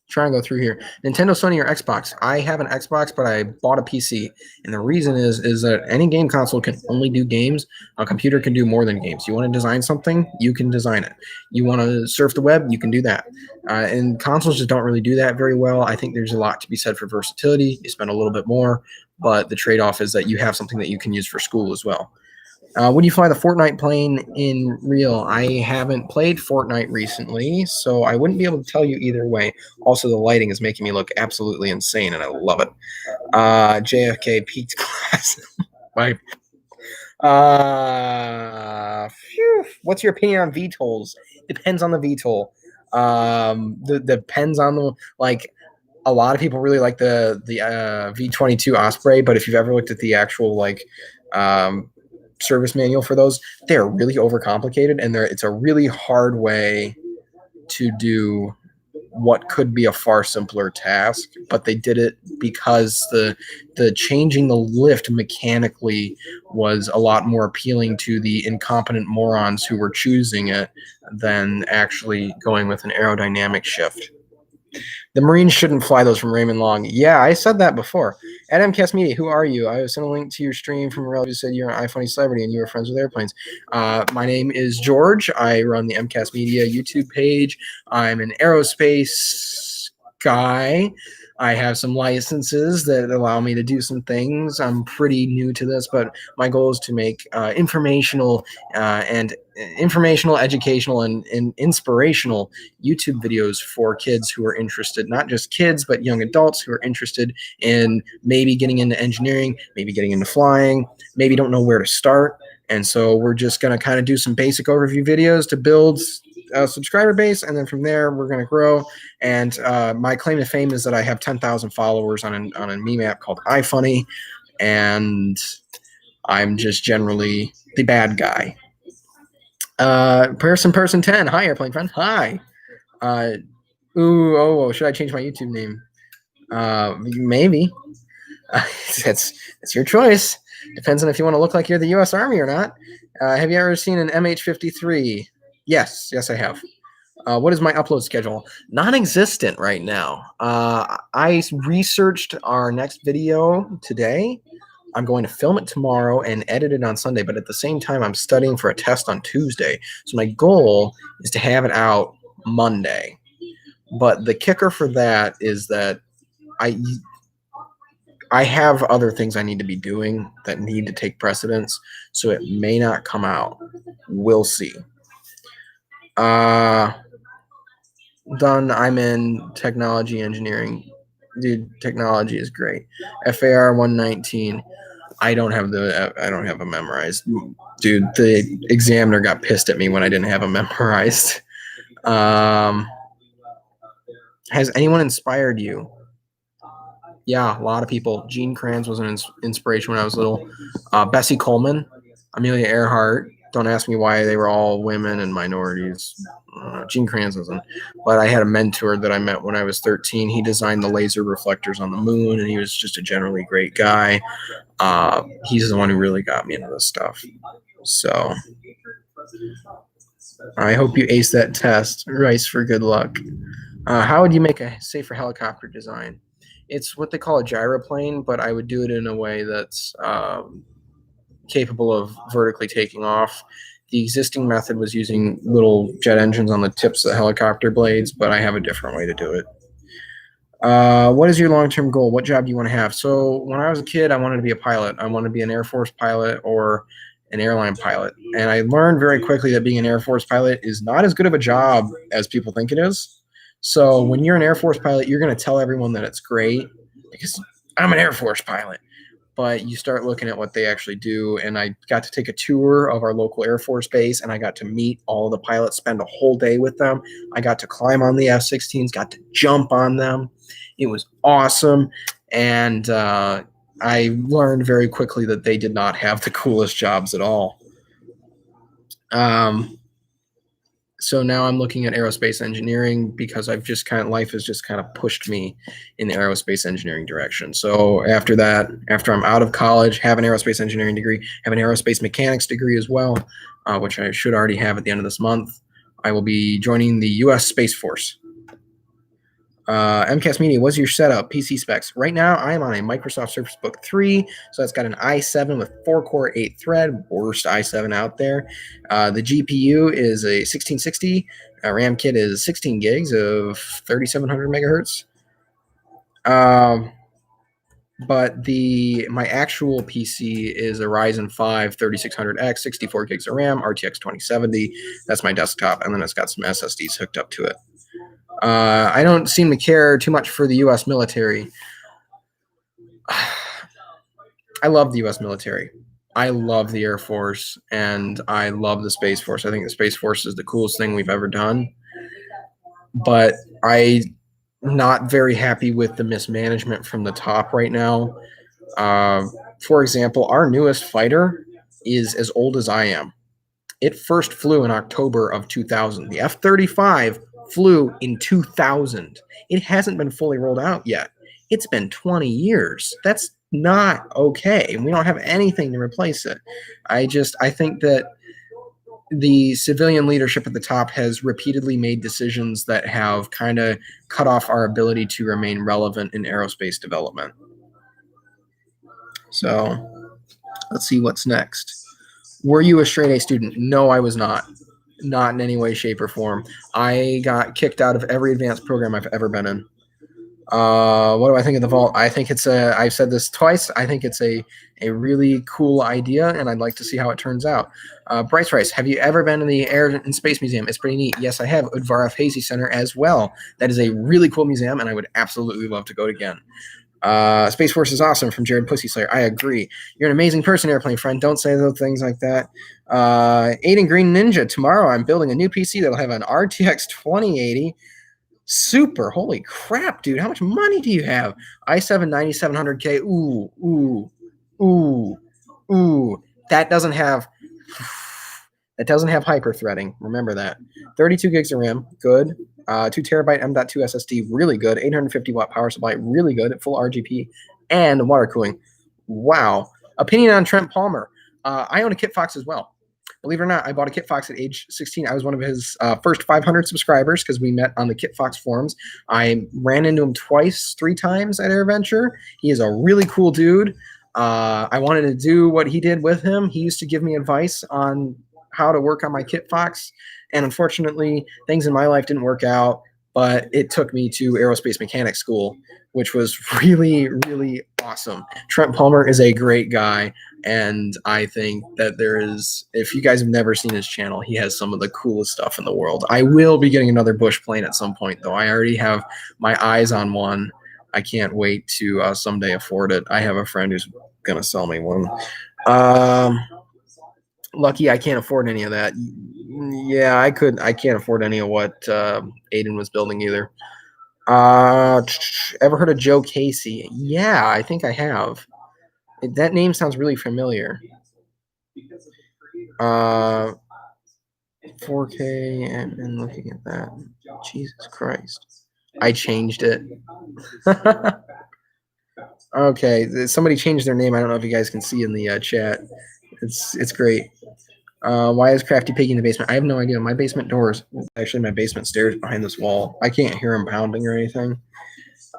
[SPEAKER 1] Try and go through here. Nintendo, Sony, or Xbox? I have an Xbox, but I bought a PC, and the reason is that any game console can only do games. A computer can do more than games. You want to design something, you can design it. You want to surf the web, you can do that. And consoles just don't really do that very well. I think there's a lot to be said for versatility. You spend a little bit more, but the trade-off is that you have something that you can use for school as well. Would you fly the Fortnite plane in real? I haven't played Fortnite recently, so I wouldn't be able to tell you either way. Also, the lighting is making me look absolutely insane, and I love it. JFK peaked class. Right. What's your opinion on VTOLs? Depends on the VTOL. Depends on the, like, a lot of people really like the V-22 Osprey, but if you've ever looked at the actual service manual for those, they're really overcomplicated, and it's a really hard way to do what could be a far simpler task, but they did it because the changing the lift mechanically was a lot more appealing to the incompetent morons who were choosing it than actually going with an aerodynamic shift. The Marines shouldn't fly those from Raymond Long. Yeah, I said that before. At MCAST Media, who are you? I sent a link to your stream from a relative who said you're an iFunny celebrity and you were friends with airplanes. My name is George. I run the MCAST Media YouTube page. I'm an aerospace guy. I have some licenses that allow me to do some things. I'm pretty new to this, but my goal is to make informational, educational, and inspirational YouTube videos for kids who are interested, not just kids, but young adults who are interested in maybe getting into engineering, maybe getting into flying, maybe don't know where to start. And so we're just going to kind of do some basic overview videos to build a subscriber base, and then from there we're going to grow. And my claim to fame is that I have 10,000 followers on a meme app called iFunny, and I'm just generally the bad guy. Person 10. Hi, airplane friend. Hi. Should I change my YouTube name? Maybe. That's your choice. Depends on if you want to look like you're the U.S. Army or not. Have you ever seen an MH-53? Yes, I have. What is my upload schedule? Non-existent right now. I researched our next video today. I'm going to film it tomorrow and edit it on Sunday, but at the same time, I'm studying for a test on Tuesday. So my goal is to have it out Monday. But the kicker for that is that I have other things I need to be doing that need to take precedence, so it may not come out. We'll see. Done. I'm in technology engineering. Dude, technology is great. FAR 119. I don't have them memorized. Dude, the examiner got pissed at me when I didn't have them memorized. Has anyone inspired you? Yeah, a lot of people. Gene Kranz was an inspiration when I was little. Bessie Coleman, Amelia Earhart. Don't ask me why they were all women and minorities. Gene Kranz wasn't. But I had a mentor that I met when I was 13. He designed the laser reflectors on the moon, and he was just a generally great guy. He's the one who really got me into this stuff. So I hope you ace that test. Rice for good luck. How would you make a safer helicopter design? It's what they call a gyroplane, but I would do it in a way that's capable of vertically taking off. The existing method was using little jet engines on the tips of the helicopter blades, but I have a different way to do it. What is your long-term goal? What job do you want to have? So when I was a kid, I wanted to be a pilot. I wanted to be an Air Force pilot or an airline pilot. And I learned very quickly that being an Air Force pilot is not as good of a job as people think it is. So when you're an Air Force pilot, you're going to tell everyone that it's great because I'm an Air Force pilot. but you start looking at what they actually do. And I got to take a tour of our local Air Force base, and I got to meet all the pilots, spend a whole day with them. I got to climb on the F-16s, got to jump on them. It was awesome. And I learned very quickly that they did not have the coolest jobs at all. So now I'm looking at aerospace engineering because life has just kind of pushed me in the aerospace engineering direction. So after that, after I'm out of college, have an aerospace engineering degree, have an aerospace mechanics degree as well, which I should already have at the end of this month. I will be joining the U.S. Space Force. MCAS Media, what's your setup? PC specs. Right now, I am on a Microsoft Surface Book 3, so that's got an i7 with 4-core, 8-thread, worst i7 out there. The GPU is a 1660. RAM kit is 16 gigs of 3700 megahertz. But my actual PC is a Ryzen 5 3600X, 64 gigs of RAM, RTX 2070. That's my desktop, and then it's got some SSDs hooked up to it. I don't seem to care too much for the U.S. military. I love the U.S. military. I love the Air Force, and I love the Space Force. I think the Space Force is the coolest thing we've ever done. But I'm not very happy with the mismanagement from the top right now. For example, our newest fighter is as old as I am. It first flew in October of 2000. The F-35 flew in 2000. It hasn't been fully rolled out yet. It's been 20 years. That's not okay. And we don't have anything to replace it. I think that the civilian leadership at the top has repeatedly made decisions that have kind of cut off our ability to remain relevant in aerospace development. So let's see what's next. Were you a straight A student? No, I was not. Not in any way, shape, or form. I got kicked out of every advanced program I've ever been in. What do I think of the vault? I think I've said this twice. I think it's a really cool idea, and I'd like to see how it turns out. Bryce Rice, have you ever been in the Air and Space Museum? It's pretty neat. Yes, I have. Udvarov Hazy Center as well. That is a really cool museum, and I would absolutely love to go again. Space Force is awesome from Jared Pussy Slayer. I agree. You're an amazing person, airplane friend. Don't say those things like that. Aiden Green Ninja. Tomorrow I'm building a new PC that'll have an RTX 2080. Super. Holy crap, dude. How much money do you have? i7 9700K. Ooh. That doesn't have hyper-threading. Remember that. 32 gigs of RAM. Good. 2 terabyte M.2 SSD, really good. 850 watt power supply, really good at full RGB and water cooling. Wow. Opinion on Trent Palmer. I own a Kit Fox as well. Believe it or not, I bought a Kit Fox at age 16. I was one of his first 500 subscribers because we met on the Kit Fox forums. I ran into him 3 times at AirVenture. He is a really cool dude. I wanted to do what he did with him. He used to give me advice on how to work on my Kit Fox. And unfortunately, things in my life didn't work out, but it took me to aerospace mechanics school, which was really, really awesome. Trent Palmer is a great guy, and I think that if you guys have never seen his channel, he has some of the coolest stuff in the world. I will be getting another Bush plane at some point, though. I already have my eyes on one. I can't wait to someday afford it. I have a friend who's going to sell me one. Lucky I can't afford any of that. Yeah, I can't afford any of what Aiden was building either. Ever heard of Joe Casey? Yeah, I think I have. That name sounds really familiar. 4K and looking at that. Jesus Christ. I changed it. Okay, somebody changed their name. I don't know if you guys can see in the chat. It's great. Why is Crafty Piggy in the basement? I have no idea. My basement door is actually my basement stairs behind this wall. I can't hear him pounding or anything.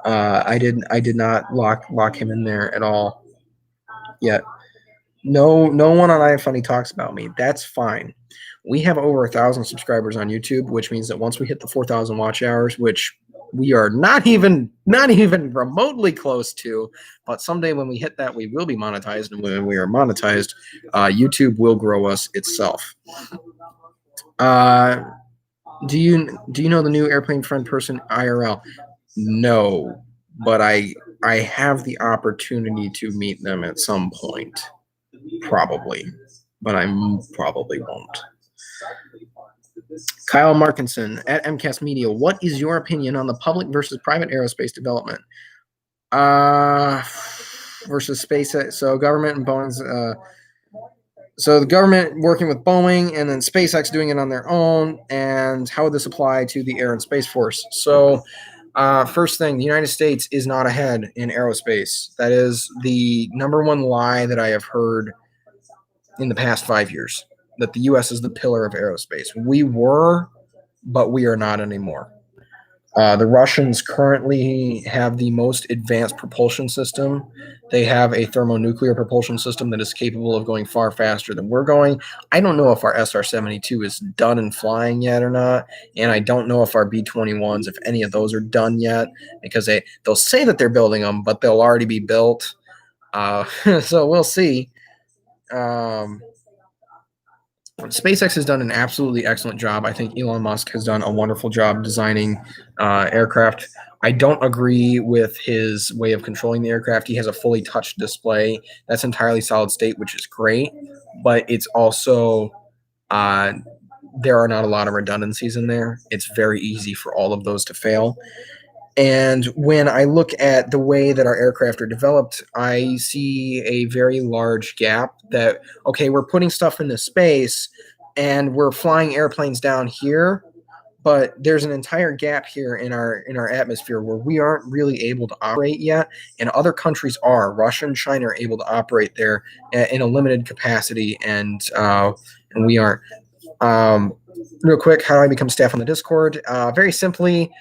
[SPEAKER 1] I did not lock him in there at all yet. No one on iFunny talks about me. That's fine. We have over 1,000 subscribers on YouTube, which means that once we hit the 4,000 watch hours, which we are not even remotely close to, but someday when we hit that, we will be monetized, and when we are monetized, YouTube will grow us itself. Do you know the new airplane friend person IRL? No, but I I have the opportunity to meet them at some point, probably, but I probably won't. Kyle Markinson at MCAST Media. What is your opinion on the public versus private aerospace development? Versus SpaceX. So government and Boeing's. So the government working with Boeing and then SpaceX doing it on their own, and how would this apply to the Air and Space Force? So first thing, the United States is not ahead in aerospace. That is the number one lie that I have heard in the past 5 years, that the U.S. is the pillar of aerospace. We were, but we are not anymore. The Russians currently have the most advanced propulsion system. They have a thermonuclear propulsion system that is capable of going far faster than we're going. I don't know if our SR-72 is done and flying yet or not, and I don't know if our B-21s, if any of those are done yet, because they'll say that they're building them, but they'll already be built. So we'll see. SpaceX has done an absolutely excellent job. I think Elon Musk has done a wonderful job designing aircraft. I don't agree with his way of controlling the aircraft. He has a fully touched display that's entirely solid state, which is great, but it's also there are not a lot of redundancies in there. It's very easy for all of those to fail. And when I look at the way that our aircraft are developed, I see a very large gap that, okay, we're putting stuff into space and we're flying airplanes down here, but there's an entire gap here in our atmosphere where we aren't really able to operate yet, and other countries are. Russia and China are able to operate there in a limited capacity, and we aren't. Real quick, how do I become staff on the Discord? Very simply,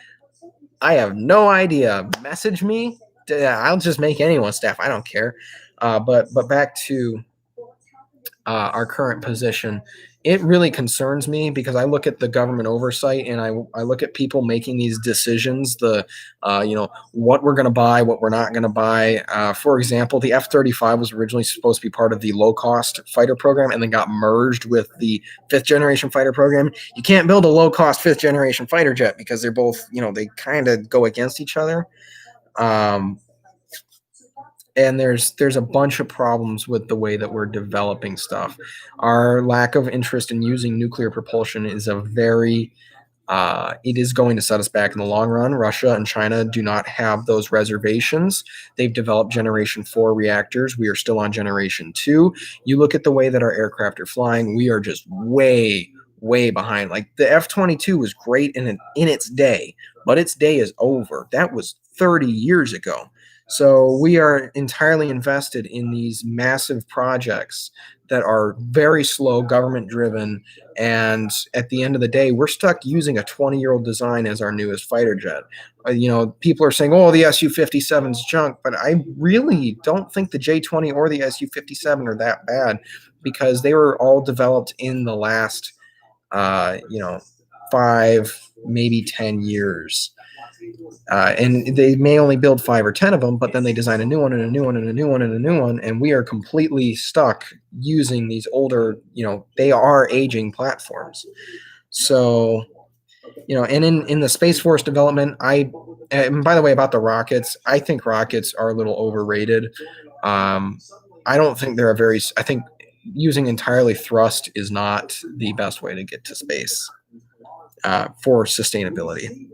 [SPEAKER 1] I have no idea. Message me. I'll just make anyone staff. I don't care. But back to our current position, it really concerns me because I look at the government oversight and I look at people making these decisions, what we're going to buy, what we're not going to buy. For example, the F-35 was originally supposed to be part of the low-cost fighter program and then got merged with the fifth-generation fighter program. You can't build a low-cost fifth-generation fighter jet because they're both, they kind of go against each other. And there's a bunch of problems with the way that we're developing stuff. Our lack of interest in using nuclear propulsion is it is going to set us back in the long run. Russia and China do not have those reservations. They've developed Generation 4 reactors. We are still on Generation 2. You look at the way that our aircraft are flying, we are just way, way behind. Like the F-22 was great in its day, but its day is over. That was 30 years ago. So we are entirely invested in these massive projects that are very slow, government-driven, and at the end of the day, we're stuck using a 20-year-old design as our newest fighter jet. People are saying, "Oh, the Su-57's junk," but I really don't think the J-20 or the Su-57 are that bad because they were all developed in the last, 5, maybe 10 years. And they may only build 5 or 10 of them, but then they design a new one and a new one and a new one and a new one, and we are completely stuck using these older, they are aging platforms. So, and in the Space Force development, and by the way, about the rockets, I think rockets are a little overrated. I don't think I think using entirely thrust is not the best way to get to space for sustainability.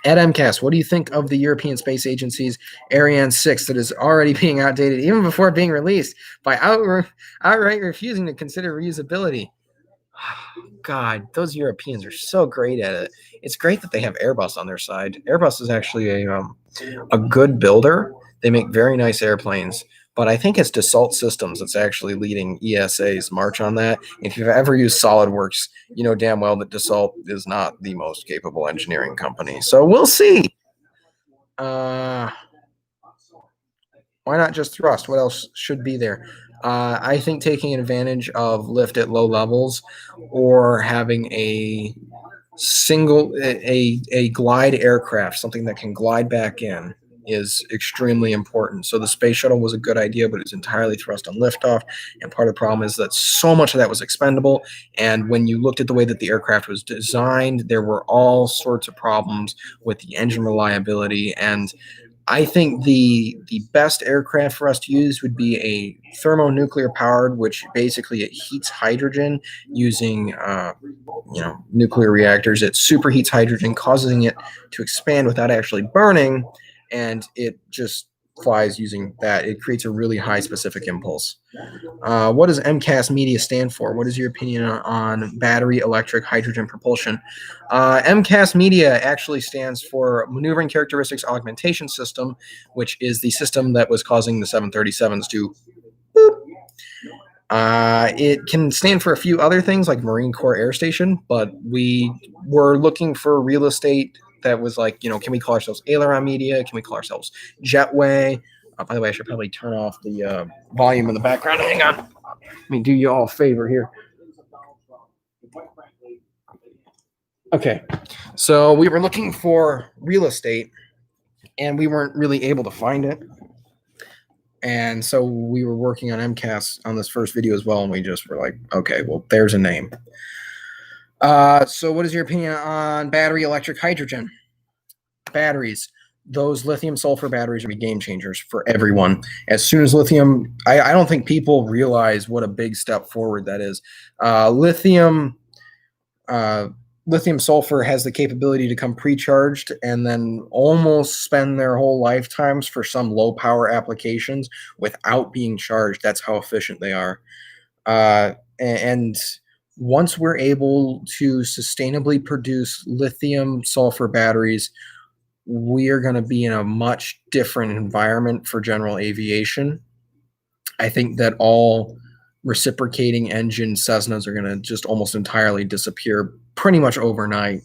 [SPEAKER 1] At MCAS, what do you think of the European Space Agency's Ariane 6 that is already being outdated even before being released by outright refusing to consider reusability? God, those Europeans are so great at it. It's great that they have Airbus on their side. Airbus is actually a good builder. They make very nice airplanes. But I think it's Dassault Systems that's actually leading ESA's march on that. If you've ever used SolidWorks, you know damn well that Dassault is not the most capable engineering company. So we'll see. Why not just thrust? What else should be there? I think taking advantage of lift at low levels or having a glide aircraft, something that can glide back in, is extremely important. So the space shuttle was a good idea, but it's entirely thrust on liftoff. And part of the problem is that so much of that was expendable. And when you looked at the way that the aircraft was designed, there were all sorts of problems with the engine reliability. And I think the best aircraft for us to use would be a thermonuclear powered, which basically it heats hydrogen using nuclear reactors. It superheats hydrogen, causing it to expand without actually burning, and it just flies using that. It creates a really high specific impulse. What does MCAS media stand for? What is your opinion on battery electric hydrogen propulsion? MCAS media actually stands for Maneuvering Characteristics Augmentation System, which is the system that was causing the 737s to boop. It can stand for a few other things like Marine Corps Air Station, but we were looking for real estate that was like, can we call ourselves Aileron Media? Can we call ourselves Jetway? By the way, I should probably turn off the volume in the background. Hang on. Let me do you all a favor here. Okay. So we were looking for real estate, and we weren't really able to find it. And so we were working on MCAS on this first video as well, and we just were like, okay, well, there's a name. So what is your opinion on battery electric hydrogen? Batteries. Those lithium sulfur batteries are going to be game changers for everyone. As soon as lithium, I don't think people realize what a big step forward that is. Lithium sulfur has the capability to come pre-charged and then almost spend their whole lifetimes for some low power applications without being charged. That's how efficient they are. And once we're able to sustainably produce lithium sulfur batteries, we are going to be in a much different environment for general aviation. I think that all reciprocating engine Cessnas are going to just almost entirely disappear pretty much overnight,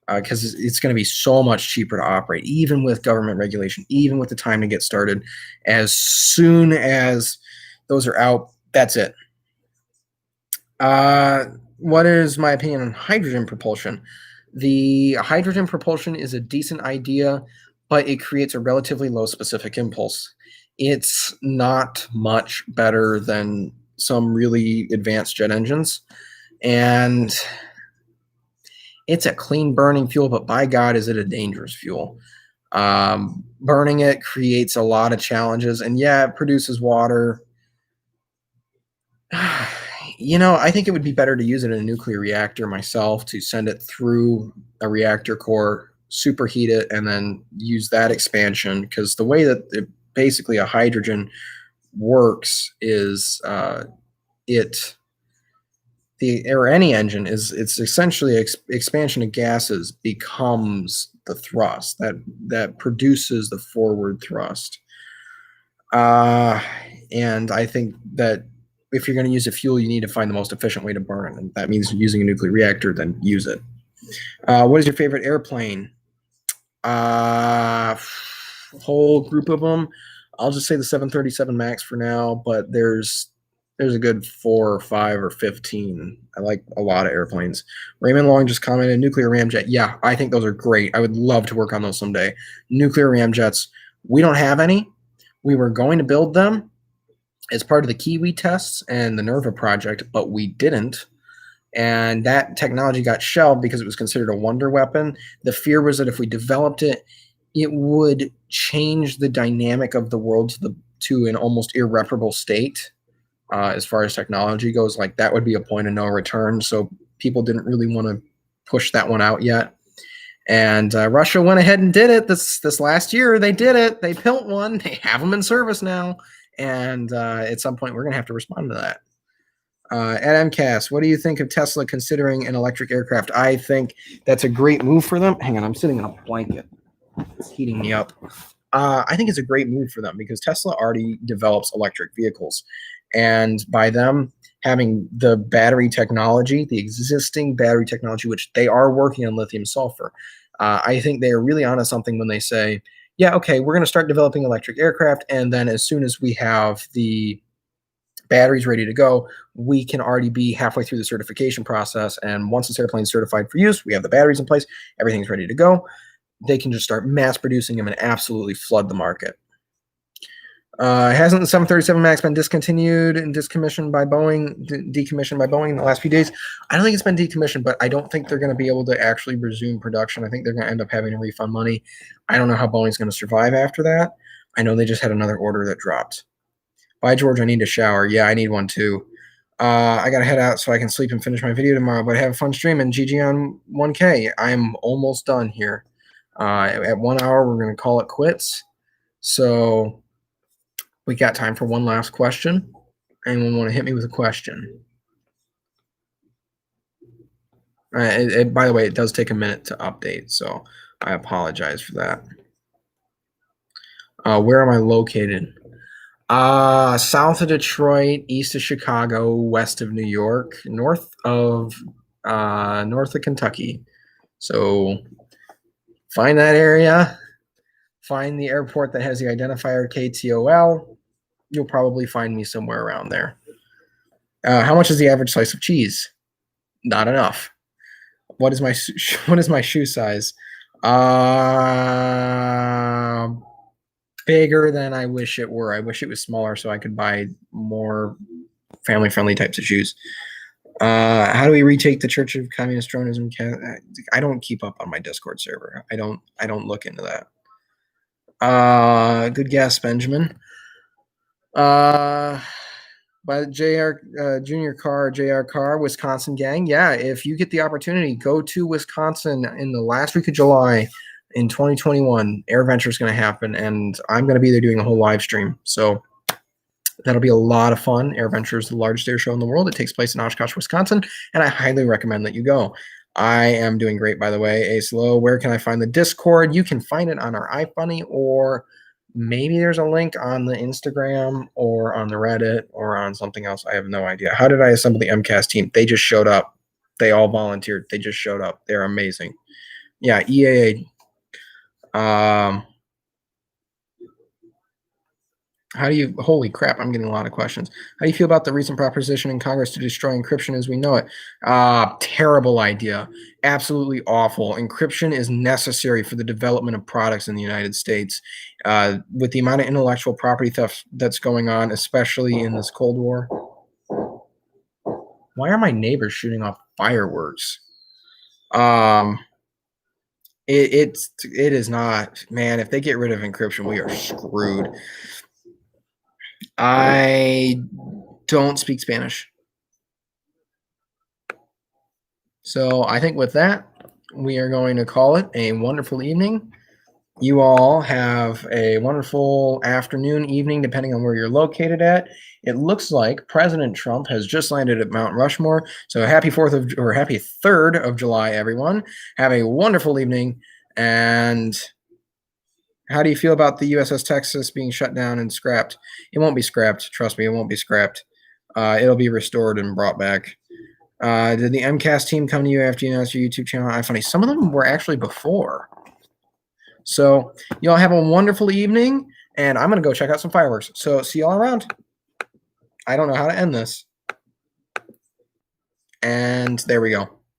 [SPEAKER 1] because it's going to be so much cheaper to operate, even with government regulation, even with the time to get started. As soon as those are out, that's it. What is my opinion on hydrogen propulsion? The hydrogen propulsion is a decent idea, but it creates a relatively low specific impulse. It's not much better than some really advanced jet engines, and it's a clean burning fuel, but by God, is it a dangerous fuel. Burning it creates a lot of challenges, and yeah, it produces water. I think it would be better to use it in a nuclear reactor myself, to send it through a reactor core, superheat it, and then use that expansion, because the way that basically a hydrogen works is any engine is, it's essentially expansion of gases becomes the thrust that produces the forward thrust. And I think that if you're going to use a fuel, you need to find the most efficient way to burn, and that means using a nuclear reactor, then use it. What is your favorite airplane? Whole group of them. I'll just say the 737 MAX for now, but there's a good 4 or 5 or 15. I like a lot of airplanes. Raymond Long just commented, nuclear ramjet. Yeah, I think those are great. I would love to work on those someday. Nuclear ramjets, we don't have any. We were going to build them as part of the Kiwi tests and the NERVA project, but we didn't. And that technology got shelved because it was considered a wonder weapon. The fear was that if we developed it, it would change the dynamic of the world to an almost irreparable state. As far as technology goes, like that would be a point of no return. So people didn't really want to push that one out yet. And Russia went ahead and did it this last year. They did it. They built one. They have them in service now. And at some point, we're going to have to respond to that. At MCAS, what do you think of Tesla considering an electric aircraft? I think that's a great move for them. Hang on, I'm sitting in a blanket. It's heating me up. I think it's a great move for them because Tesla already develops electric vehicles. And by them having the battery technology, the existing battery technology, which they are working on lithium sulfur, I think they are really onto something when they say, yeah, okay, we're going to start developing electric aircraft. And then as soon as we have the batteries ready to go, we can already be halfway through the certification process. And once this airplane is certified for use, we have the batteries in place, everything's ready to go. They can just start mass producing them and absolutely flood the market. Hasn't the 737 MAX been discontinued and decommissioned by Boeing in the last few days? I don't think it's been decommissioned, but I don't think they're going to be able to actually resume production. I think they're going to end up having to refund money. I don't know how Boeing's going to survive after that. I know they just had another order that dropped. Bye, George. I need a shower. Yeah, I need one too. I got to head out so I can sleep and finish my video tomorrow, but have a fun stream and GG on 1K. I'm almost done here. At 1 hour, we're going to call it quits. So we got time for one last question. Anyone want to hit me with a question? By the way, it does take a minute to update, so I apologize for that. Where am I located? South of Detroit, east of Chicago, west of New York, north of Kentucky. So find that area. Find the airport that has the identifier KTOL. You'll probably find me somewhere around there. How much is the average slice of cheese? Not enough. What is my shoe size? Bigger than I wish it were. I wish it was smaller so I could buy more family-friendly types of shoes. How do we retake the Church of Communist Dronism? I don't keep up on my Discord server. I don't look into that. Good guess, Benjamin. By Junior Carr, JR Carr, Wisconsin gang. Yeah, if you get the opportunity, go to Wisconsin in the last week of July in 2021. AirVenture is going to happen, and I'm going to be there doing a whole live stream. So that'll be a lot of fun. AirVenture is the largest air show in the world. It takes place in Oshkosh, Wisconsin, and I highly recommend that you go. I am doing great, by the way. Ace Low, where can I find the Discord? You can find it on our iFunny, or maybe there's a link on the Instagram or on the Reddit or on something else. I have no idea. How did I assemble the MCAS team? They just showed up. They all volunteered. They just showed up. They're amazing. Yeah, EAA. How do you, holy crap, I'm getting a lot of questions. How do you feel about the recent proposition in Congress to destroy encryption as we know it? Terrible idea. Absolutely awful. Encryption is necessary for the development of products in the United States. With the amount of intellectual property theft that's going on, especially in this Cold War. Why are my neighbors shooting off fireworks? It is not, man, if they get rid of encryption, we are screwed. I don't speak Spanish. So I think with that, we are going to call it a wonderful evening. You all have a wonderful afternoon, evening, depending on where you're located at. It looks like President Trump has just landed at Mount Rushmore. So happy 3rd of July, everyone. Have a wonderful evening. And how do you feel about the USS Texas being shut down and scrapped? It won't be scrapped. Trust me, it won't be scrapped. It'll be restored and brought back. Did the MCAS team come to you after you announced your YouTube channel? iFunny. Some of them were actually before. So y'all have a wonderful evening, and I'm going to go check out some fireworks. So see y'all around. I don't know how to end this. And there we go.